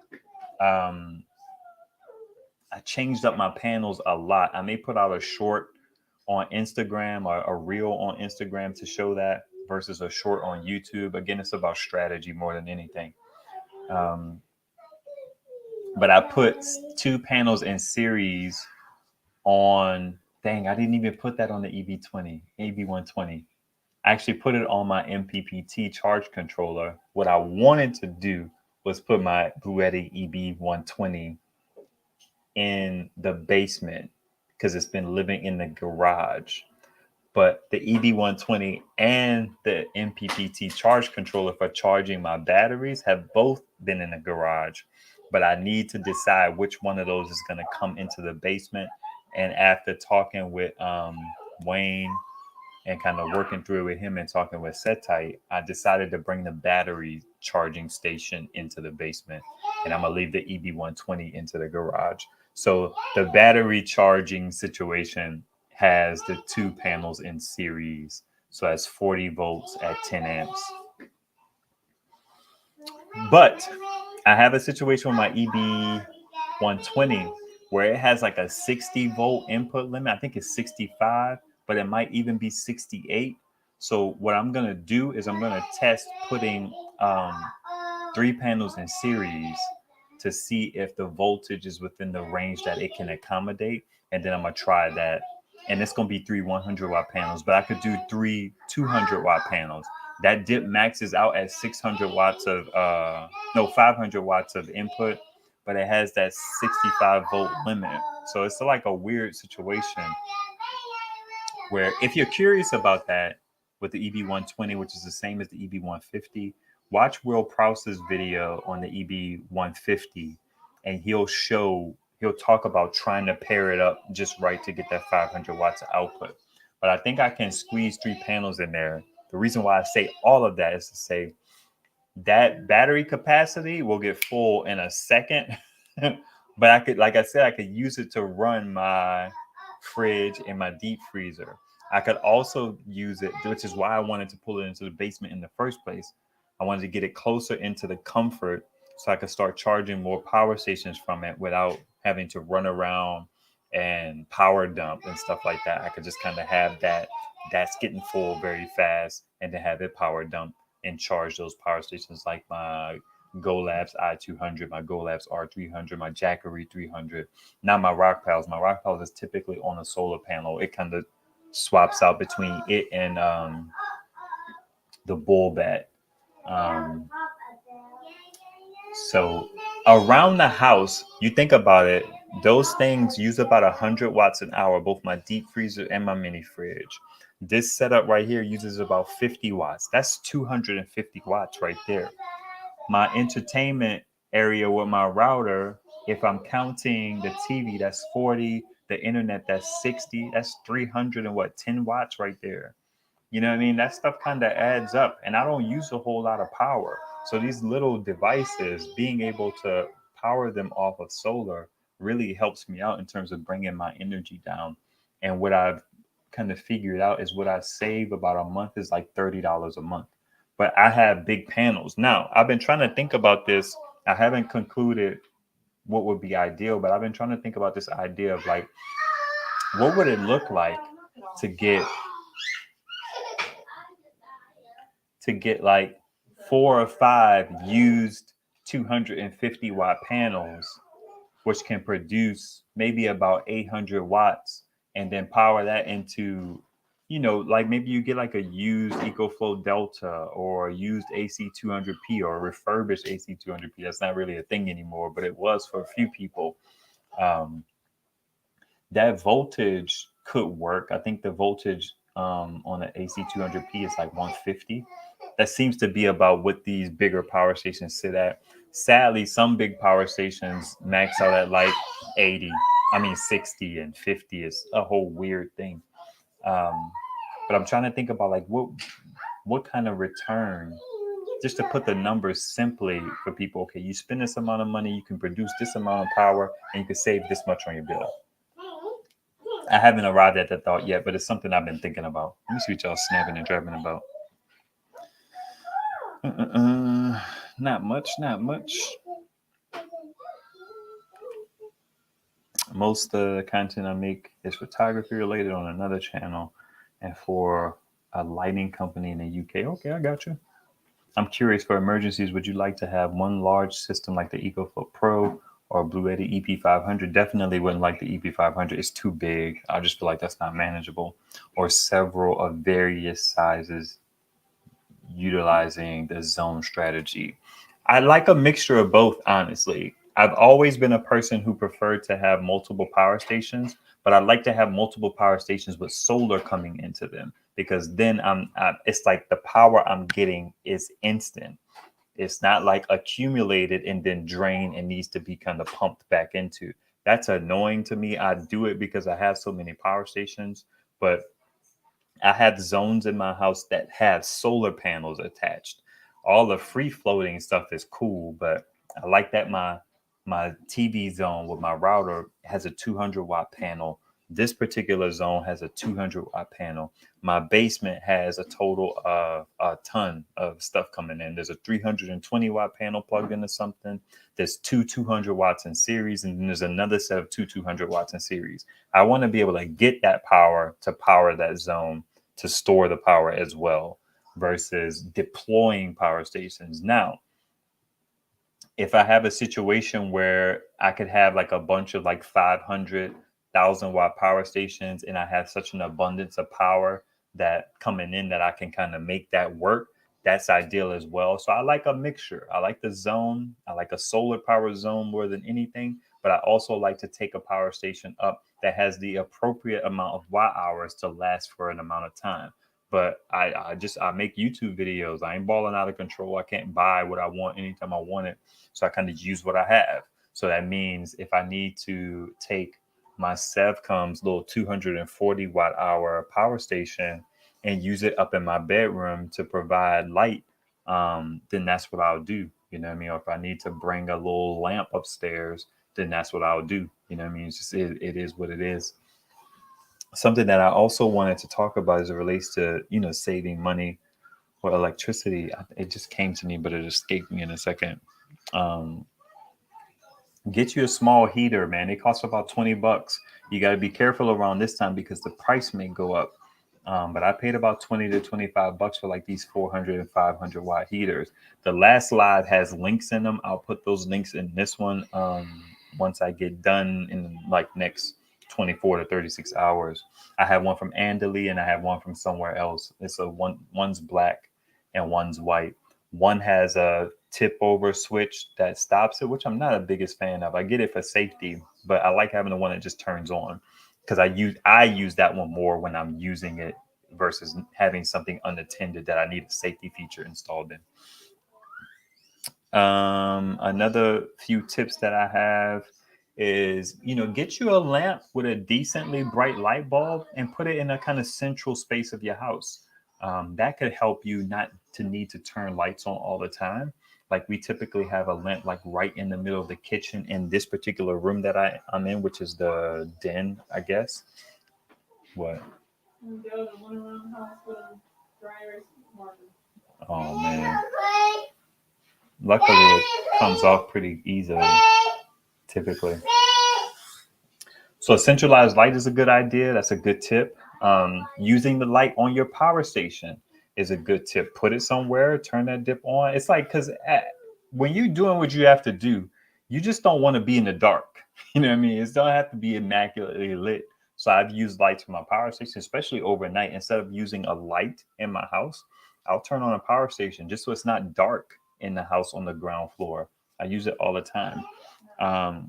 I changed up my panels a lot. I may put out a short on Instagram or a reel on Instagram to show that versus a short on YouTube. Again, it's about strategy more than anything. But I put two panels in series on, dang, I didn't even put that on the EB120. I actually put it on my MPPT charge controller. What I wanted to do was put my Bluetti EB120 in the basement because it's been living in the garage. But the EB120 and the MPPT charge controller for charging my batteries have both been in the garage. But I need to decide which one of those is going to come into the basement. And after talking with Wayne and kind of working through it with him and talking with Setite, I decided to bring the battery charging station into the basement. And I'm going to leave the EB120 into the garage. So the battery charging situation has the two panels in series. So that's 40 volts at 10 amps. But I have a situation with my EB120 where it has like a 60 volt input limit. I think it's 65, but it might even be 68. So what I'm going to do is I'm going to test putting 3 panels in series to see if the voltage is within the range that it can accommodate. And then I'm going to try that. And it's going to be 3 100 watt panels, but I could do 3 200 watt panels. That dip maxes out at 600 watts of 500 watts of input, but it has that 65 volt limit. So it's like a weird situation where if you're curious about that with the EB120, which is the same as the EB150, watch Will Prouse's video on the EB150, and he'll talk about trying to pair it up just right to get that 500 watts of output. But I think I can squeeze 3 panels in there. The reason why I say all of that is to say that battery capacity will get full in a second. But I could, like I said, I could use it to run my fridge and my deep freezer. I could also use it, which is why I wanted to pull it into the basement in the first place. I wanted to get it closer into the comfort so I could start charging more power stations from it without having to run around and power dump and stuff like that. I could just kind of have that's getting full very fast and to have it power dump and charge those power stations like my GoLabs i200, my GoLabs R300, my Jackery 300. Not my Rock Pals. My Rock Pals is typically on a solar panel. It kind of swaps out between it and the Bull Bat. So around the house, you think about it, those things use about 100 watts an hour, both my deep freezer and my mini fridge. This setup right here uses about 50 watts. That's 250 watts right there. My entertainment area with my router, if I'm counting the TV, that's 40, the internet, that's 60, that's 310 watts right there. You know what I mean? That stuff kind of adds up, and I don't use a whole lot of power. So these little devices, being able to power them off of solar really helps me out in terms of bringing my energy down. And what I've kind of figured out is what I save about a month is like $30 a month. But I have big panels. Now, I've been trying to think about this. I haven't concluded what would be ideal, but I've been trying to think about this idea of like, what would it look like to get like 4 or 5 used 250 watt panels, which can produce maybe about 800 watts, and then power that into, like maybe you get like a used EcoFlow Delta or a used AC200P or a refurbished AC200P. That's not really a thing anymore, but it was for a few people. That voltage could work. I think the voltage on the AC200P is like 150. That seems to be about what these bigger power stations sit at. Sadly, some big power stations max out at like 60 and 50 is a whole weird thing. But I'm trying to think about like what kind of return, just to put the numbers simply for people. Okay, you spend this amount of money, you can produce this amount of power, and you can save this much on your bill. I haven't arrived at that thought yet, but it's something I've been thinking about. Let me see what y'all snapping and driving about. Not much. Most of the content I make is photography related on another channel and for a lighting company in the UK. Okay, I got you. I'm curious, for emergencies, would you like to have one large system like the EcoFlow Pro or Blue Yeti EP500? Definitely wouldn't like the EP500. It's too big. I just feel like that's not manageable. Or several of various sizes utilizing the zone strategy. I like a mixture of both, honestly. I've always been a person who preferred to have multiple power stations, but I like to have multiple power stations with solar coming into them, because then it's like the power I'm getting is instant. It's not like accumulated and then drained and needs to be kind of pumped back into. That's annoying to me. I do it because I have so many power stations, but I have zones in my house that have solar panels attached. All the free floating stuff is cool, but I like that my TV zone with my router has a 200 watt panel This particular zone has a 200 watt panel. My basement has a total of a ton of stuff coming in. There's a 320 watt panel plugged into something. There's two 200 watts in series, and then there's another set of two 200 watts in series. I want to be able to get that power to power that zone, to store the power as well, versus deploying power stations. Now, if I have a situation where I could have like a bunch of like 500,000 watt power stations, and I have such an abundance of power that coming in that I can kind of make that work, that's ideal as well. So I like a mixture. I like the zone. I like a solar power zone more than anything, but I also like to take a power station up that has the appropriate amount of watt hours to last for an amount of time. But I make YouTube videos. I ain't balling out of control. I can't buy what I want anytime I want it. So I kind of use what I have. So that means if I need to take my Sevcom's little 240 watt hour power station and use it up in my bedroom to provide light, then that's what I'll do. You know what I mean? Or if I need to bring a little lamp upstairs, then that's what I'll do. You know what I mean? It's just, it is what it is. Something that I also wanted to talk about as it relates to, saving money or electricity. It just came to me, but it escaped me in a second. Um, get you a small heater, man. It costs about $20. You got to be careful around this time because the price may go up. But I paid about 20 to 25 bucks for like these 400 and 500 watt heaters. The last slide has links in them. I'll put those links in this one once I get done in like next 24 to 36 hours. I have one from Andaley and I have one from somewhere else. One's black and one's white. One has a tip over switch that stops it, which I'm not a biggest fan of. I get it for safety, but I like having the one that just turns on because I use that one more when I'm using it versus having something unattended that I need a safety feature installed in. Another few tips that I have is, get you a lamp with a decently bright light bulb and put it in a kind of central space of your house. That could help you not to need to turn lights on all the time. Like we typically have a lamp like right in the middle of the kitchen in this particular room that I'm in, which is the den, I guess. What? Oh man. Luckily it comes off pretty easily, typically. So a centralized light is a good idea. That's a good tip. Using the light on your power station is a good tip. Put it somewhere, turn that dip on. It's like, because when you're doing what you have to do, you just don't want to be in the dark. You know what I mean? It don't have to be immaculately lit. So I've used lights for my power station, especially overnight. Instead of using a light in my house, I'll turn on a power station just so it's not dark in the house on the ground floor. I use it all the time. I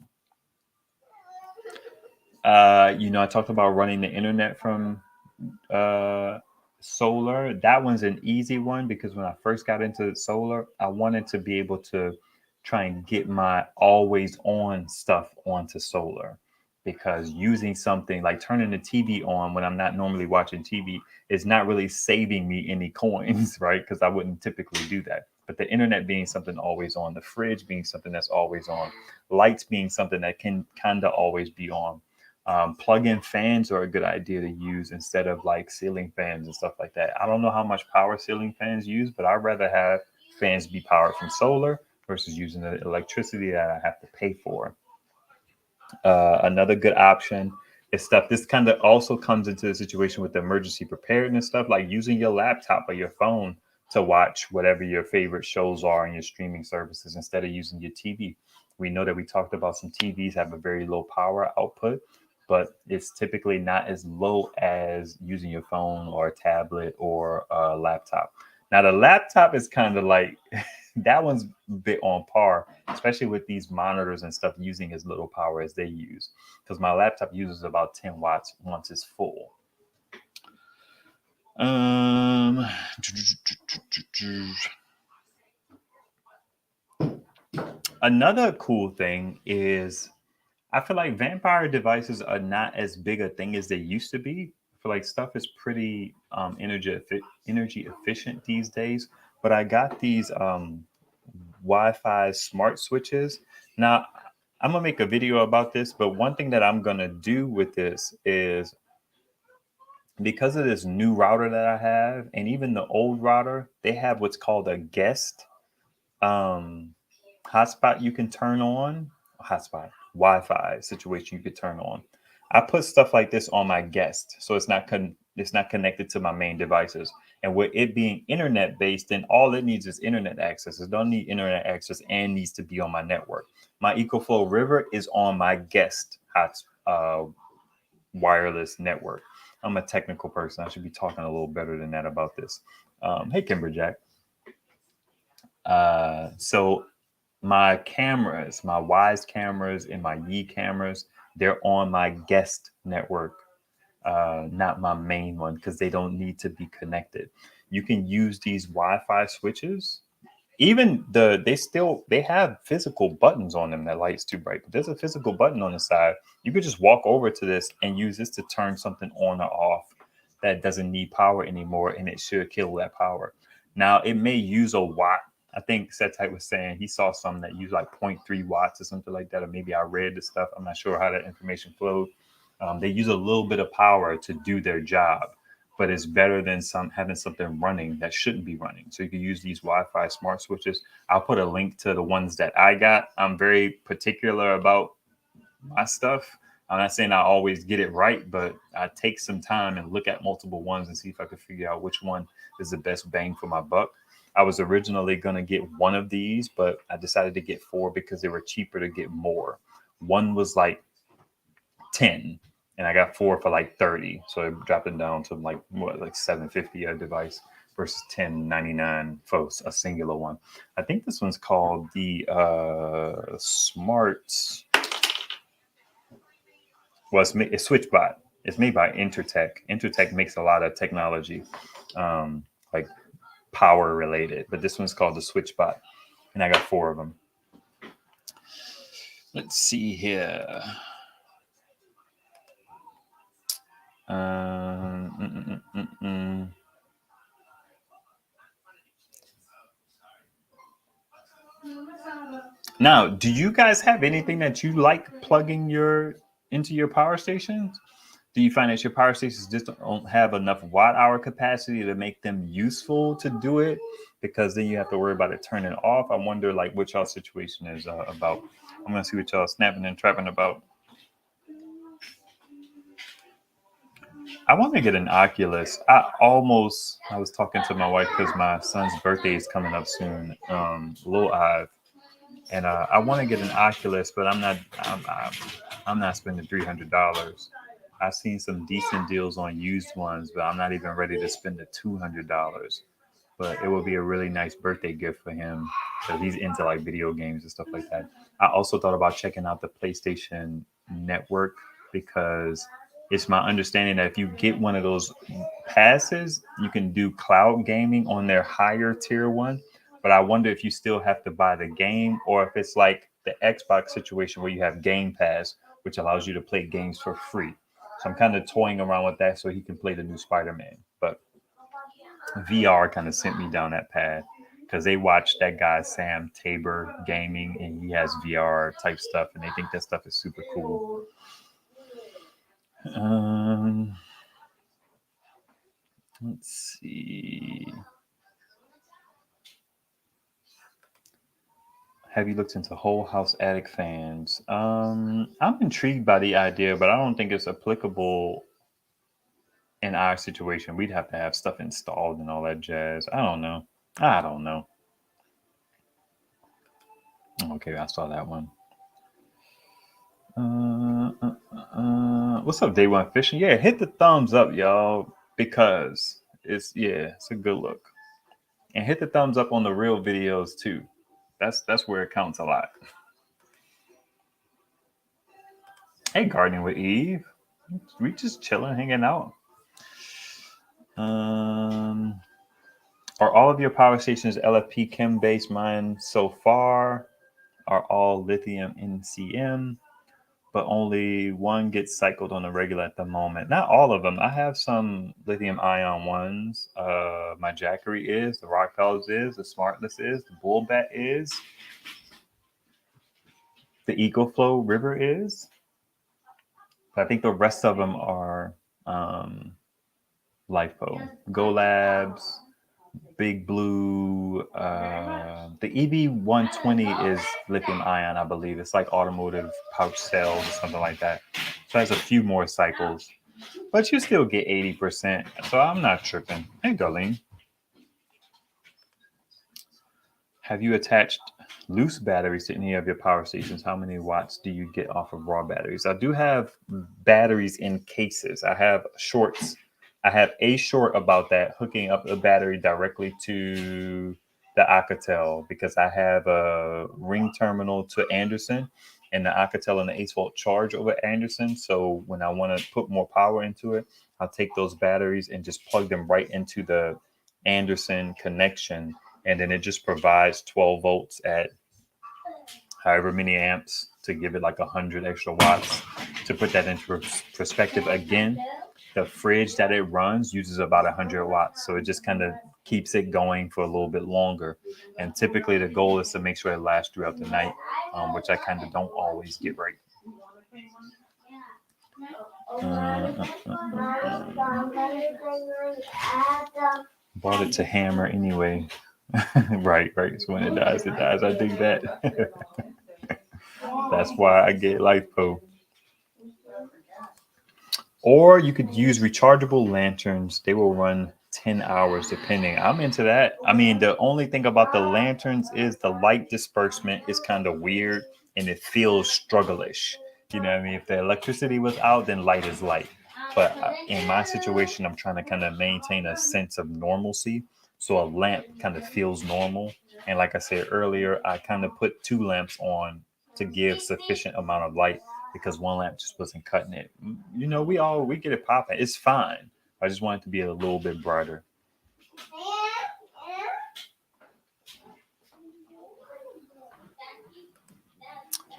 talked about running the internet from solar. That one's an easy one because when I first got into solar, I wanted to be able to try and get my always on stuff onto solar, because using something like turning the TV on when I'm not normally watching TV is not really saving me any coins, right? Because I wouldn't typically do that. But the internet being something always on, the fridge being something that's always on, lights being something that can kind of always be on. Plug-in fans are a good idea to use instead of like ceiling fans and stuff like that. I don't know how much power ceiling fans use, but I'd rather have fans be powered from solar versus using the electricity that I have to pay for. Another good option is stuff. This kind of also comes into the situation with the emergency preparedness stuff, like using your laptop or your phone to watch whatever your favorite shows are in your streaming services instead of using your TV. We know that we talked about some TVs have a very low power output, but it's typically not as low as using your phone or a tablet or a laptop. Now, the laptop is kind of like that one's a bit on par, especially with these monitors and stuff using as little power as they use, because my laptop uses about 10 watts once it's full. Another cool thing is I feel like vampire devices are not as big a thing as they used to be. I feel like stuff is pretty energy efficient these days. But I got these Wi-Fi smart switches. Now, I'm gonna make a video about this, but one thing that I'm gonna do with this is, because of this new router that I have, and even the old router, they have what's called a guest um, hotspot you can turn on. Hotspot, Wi-Fi situation you could turn on. I put stuff like this on my guest, so it's not connected to my main devices. And with it being internet based, then all it needs is internet access. It don't need internet access and needs to be on my network. My EcoFlow River is on my guest wireless network. I'm a technical person. I should be talking a little better than that about this. Hey, Kimberjack. So my cameras, my Wise cameras and my Yi cameras, they're on my guest network, not my main one, because they don't need to be connected. You can use these Wi-Fi switches. Even they have physical buttons on them that light's too bright, but there's a physical button on the side. You could just walk over to this and use this to turn something on or off that doesn't need power anymore, and it should kill that power. Now it may use a watt. I think Setai was saying he saw some that use like 0.3 watts or something like that, or maybe I read the stuff. I'm not sure how that information flowed. They use a little bit of power to do their job, but it's better than having something running that shouldn't be running. So you can use these Wi-Fi smart switches. I'll put a link to the ones that I got. I'm very particular about my stuff. I'm not saying I always get it right, but I take some time and look at multiple ones and see if I can figure out which one is the best bang for my buck. I was originally going to get one of these, but I decided to get four because they were cheaper to get more. One was like 10 and I got four for like 30. So it dropped it down to like what, like 750 a device versus 10.99 for a singular one. I think this one's called the Smart. Well, it's SwitchBot. It's made by Intertech. Intertech makes a lot of technology, like power related, but this one's called the SwitchBot, and I got four of them. Let's see here. Now, do you guys have anything that you like plugging into your power stations? Do you find that your power stations just don't have enough watt hour capacity to make them useful to do it? Because then you have to worry about it turning off. I wonder, like, what y'all situation is about. I'm gonna see what y'all snapping and trapping about. I want to get an Oculus. I was talking to my wife because my son's birthday is coming up soon, Lil Ive, and I want to get an Oculus, but I'm not spending $300. I've seen some decent deals on used ones, but I'm not even ready to spend the $200. But it would be a really nice birthday gift for him because he's into like video games and stuff like that. I also thought about checking out the PlayStation Network because it's my understanding that if you get one of those passes, you can do cloud gaming on their higher tier one. But I wonder if you still have to buy the game or if it's like the Xbox situation where you have Game Pass, which allows you to play games for free. So I'm kind of toying around with that so he can play the new Spider-Man. But VR kind of sent me down that path because they watched that guy Sam Tabor gaming and he has VR type stuff and they think that stuff is super cool. Let's see. Have you looked into whole house attic fans? I'm intrigued by the idea, but I don't think it's applicable in our situation. We'd have to have stuff installed and all that jazz. I don't know. Okay, I saw that one. What's up, Day One Fishing? Yeah, hit the thumbs up, y'all, because it's a good look. And hit the thumbs up on the real videos too. That's where it counts a lot. Hey, Gardening with Eve. We just chilling, hanging out. Are all of your power stations LFP chem based? Mine so far are all lithium NCM, but only one gets cycled on the regular at the moment. Not all of them. I have some lithium ion ones. My Jackery is, the Rock Fellows is, the Smartless is, the Bullbat is. the EcoFlow River is. But I think the rest of them are LiFo. Go Labs, Big Blue. The EV120 is lithium ion, I believe. It's like automotive pouch cells or something like that. So it has a few more cycles, but you still get 80%. So I'm not tripping. Hey, Darlene. Have you attached loose batteries to any of your power stations? How many watts do you get off of raw batteries? I do have batteries in cases. I have shorts. I have a short about that, hooking up the battery directly to the Alcatel, because I have a ring terminal to Anderson, and the Alcatel and the 8-volt charge over Anderson. So when I want to put more power into it, I'll take those batteries and just plug them right into the Anderson connection, and then it just provides 12 volts at however many amps to give it like 100 extra watts. To put that into perspective again, the fridge that it runs uses about 100 watts, so it just kind of keeps it going for a little bit longer. And typically the goal is to make sure it lasts throughout the night, which I kind of don't always get right. Brought it to hammer anyway. right. So when it dies, it dies. I dig that. That's why I get LiFo. Or you could use rechargeable lanterns. They will run 10 hours depending. I'm into that. I mean, the only thing about the lanterns is the light disbursement is kind of weird and it feels struggle-ish. You know what I mean? If the electricity was out, then light is light. But in my situation, I'm trying to kind of maintain a sense of normalcy. So a lamp kind of feels normal. And like I said earlier, I kind of put 2 lamps on to give sufficient amount of light, because one lamp just wasn't cutting it. You know, we get it popping. It's fine. I just want it to be a little bit brighter.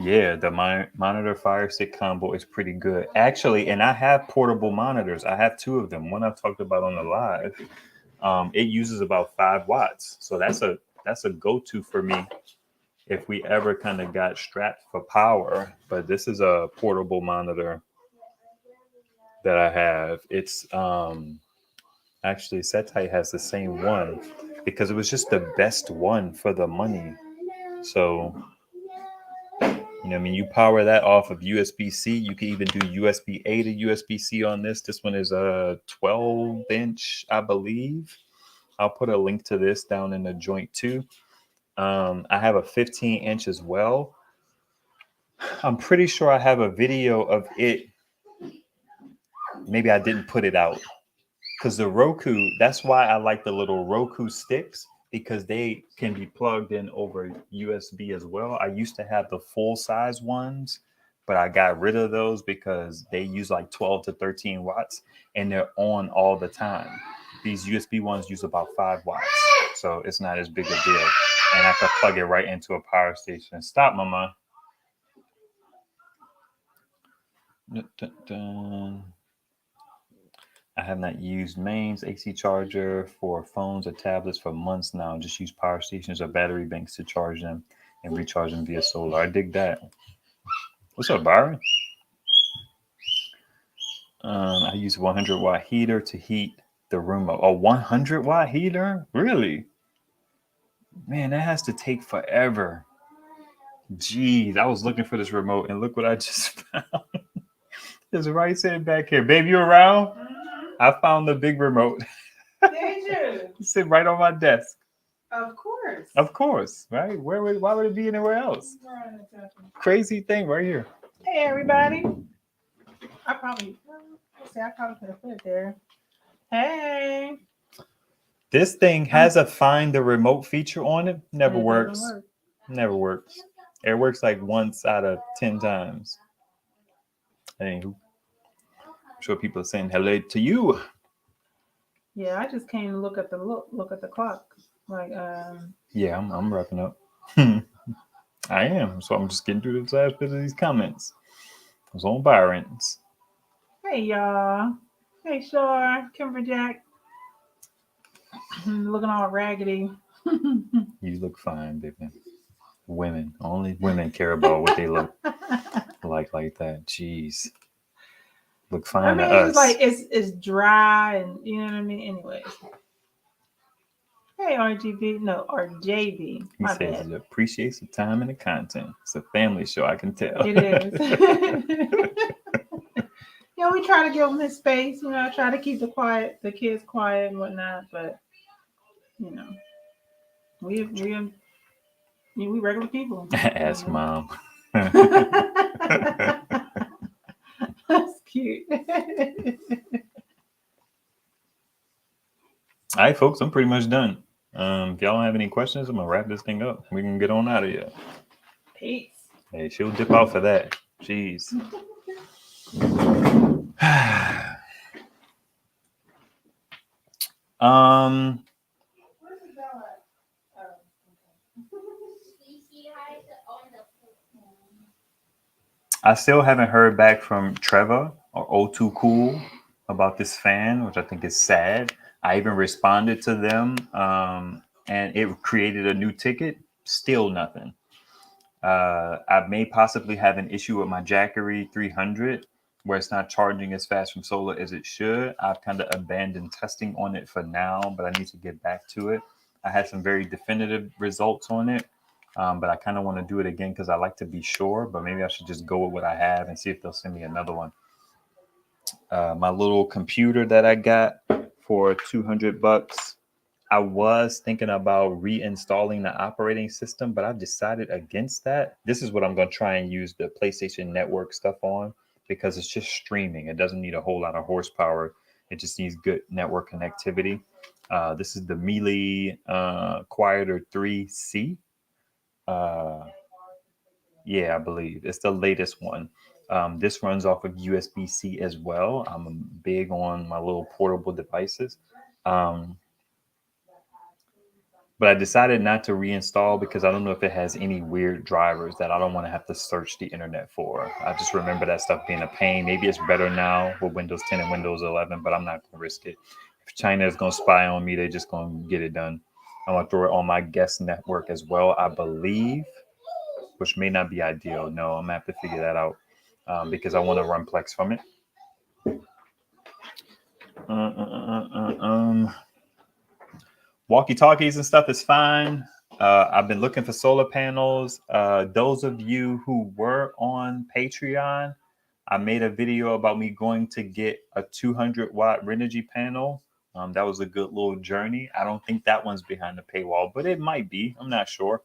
Yeah, the monitor Fire Stick combo is pretty good. Actually, and I have portable monitors. I have 2 of them. One I've talked about on the live. It uses about 5 watts. So that's a go-to for me if we ever kind of got strapped for power. But this is a portable monitor that I have. It's actually Setai has the same one because it was just the best one for the money. So you know, I mean, you power that off of USB-C. You can even do USB-A to USB-C on this. This one is a 12-inch, I believe. I'll put a link to this down in the joint too. I have a 15-inch as well. I'm pretty sure I have a video of it. Maybe I didn't put it out because the Roku, that's why I like the little Roku sticks, because they can be plugged in over USB as well. I used to have the full size ones, but I got rid of those because they use like 12 to 13 watts and they're on all the time. These USB ones use about 5 watts, so it's not as big a deal. And I can plug it right into a power station. Stop, mama. Dun, dun, dun. I have not used mains AC charger for phones or tablets for months now. Just use power stations or battery banks to charge them and recharge them via solar. I dig that. What's up, Byron? I use 100-watt heater to heat the room up. A 100-watt heater? Really? Man, that has to take forever. Jeez, I was looking for this remote and look what I just found. It's right sitting back here. Babe, you around? I found the big remote. Did you? Sit right on my desk. Of course. Of course, right? Why would it be anywhere else? Crazy thing right here. Hey, everybody. I probably could have put it there. Hey. This thing has a find the remote feature on it. Never works. Never works. It works like once out of 10 times. Anywho, I'm sure people are saying hello to you. Yeah, I just came to look at the clock. Like Yeah, I'm wrapping up. I am. So I'm just getting through this last bit of these comments. I was on Byron's. Hey y'all. Hey Shore, Kimberjack. Looking all raggedy. You look fine, baby. Women, only women care about what they look like that. Jeez, look fine I mean, to it's us. like it's dry, and you know what I mean. Anyways, hey RGB, no RJB, He my says bad. it appreciates the time and the content. It's a family show, I can tell. It is. We try to give them his space. Try to keep the kids quiet and whatnot. But you know, we regular people. Ask mom. That's cute. All right, folks, I'm pretty much done. If y'all don't have any questions, I'm gonna wrap this thing up. We can get on out of here. Peace. Hey, she'll dip out for that. Jeez. um, I still haven't heard back from Trevor or O2 Cool about this fan, which I think is sad. I even responded to them, and it created a new ticket. Still nothing. I may possibly have an issue with my Jackery 300 where it's not charging as fast from solar as it should. I've kind of abandoned testing on it for now, but I need to get back to it. I had some very definitive results on it, but I kind of want to do it again because I like to be sure, but maybe I should just go with what I have and see if they'll send me another one. My little computer that I got for $200. I was thinking about reinstalling the operating system, but I decided against that. This is what I'm going to try and use the PlayStation Network stuff on because it's just streaming. It doesn't need a whole lot of horsepower. It just needs good network connectivity. This is the Melee Quieter 3C. Yeah, I believe it's the latest one. This runs off of USB-C as well. I'm big on my little portable devices. Um, but I decided not to reinstall because I don't know if it has any weird drivers that I don't want to have to search the internet for. I just remember that stuff being a pain. Maybe it's better now with Windows 10 and Windows 11, but I'm not going to risk it. If China is going to spy on me, they're just going to get it done. I'm going to throw it on my guest network as well, I believe, which may not be ideal. No, I'm going to have to figure that out because I want to run Plex from it. Walkie-talkies and stuff is fine. I've been looking for solar panels. Those of you who were on Patreon, I made a video about me going to get a 200-watt Renogy panel. That was a good little journey. I don't think that one's behind the paywall, but it might be. I'm not sure.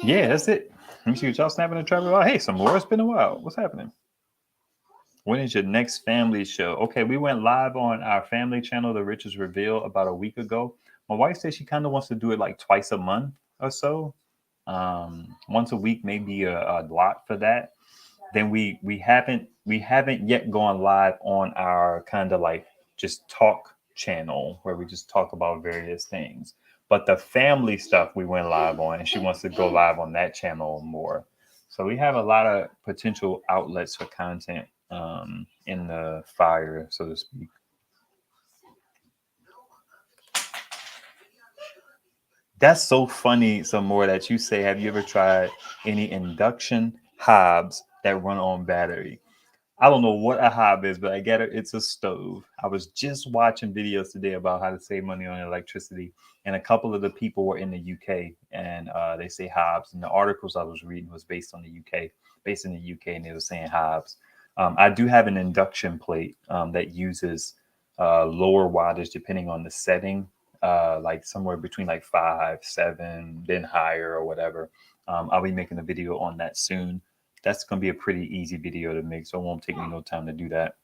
Yeah, that's it. Let me see what y'all snapping and traveling about. Hey, some more. It's been a while. What's happening? When is your next family show? Okay, we went live on our family channel, The Riches Reveal, about a week ago. My wife said she kind of wants to do it like twice a month or so. Once a week may be a lot for that. Then we haven't yet gone live on our kind of like just talk channel where we just talk about various things. But the family stuff we went live on, and she wants to go live on that channel more. So we have a lot of potential outlets for content in the fire, so to speak. That's so funny, some more that you say, have you ever tried any induction hobs that run on battery? I don't know what a hob is, but I get it. It's a stove. I was just watching videos today about how to save money on electricity, and a couple of the people were in the UK, and they say hobs. And the articles I was reading was based in the UK, and they were saying hobs. I do have an induction plate that uses lower wattage depending on the setting, like somewhere between like 5, 7, then higher or whatever. I'll be making a video on that soon. That's going to be a pretty easy video to make, so it won't take me no time to do that.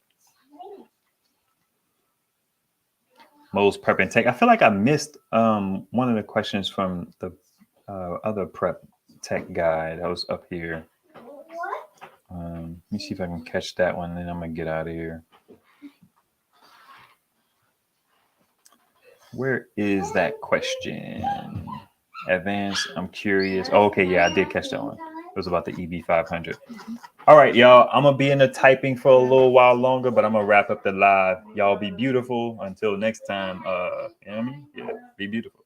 Mo's prep and tech. I feel like I missed one of the questions from the other prep tech guy that was up here. Let me see if I can catch that one, and then I'm going to get out of here. Where is that question? Advanced, I'm curious. Oh, okay, yeah, I did catch that one. It was about the EV500. All right, y'all. I'm gonna be in the typing for a little while longer, but I'm gonna wrap up the live. Y'all be beautiful. Until next time. You know what I mean? Yeah, be beautiful.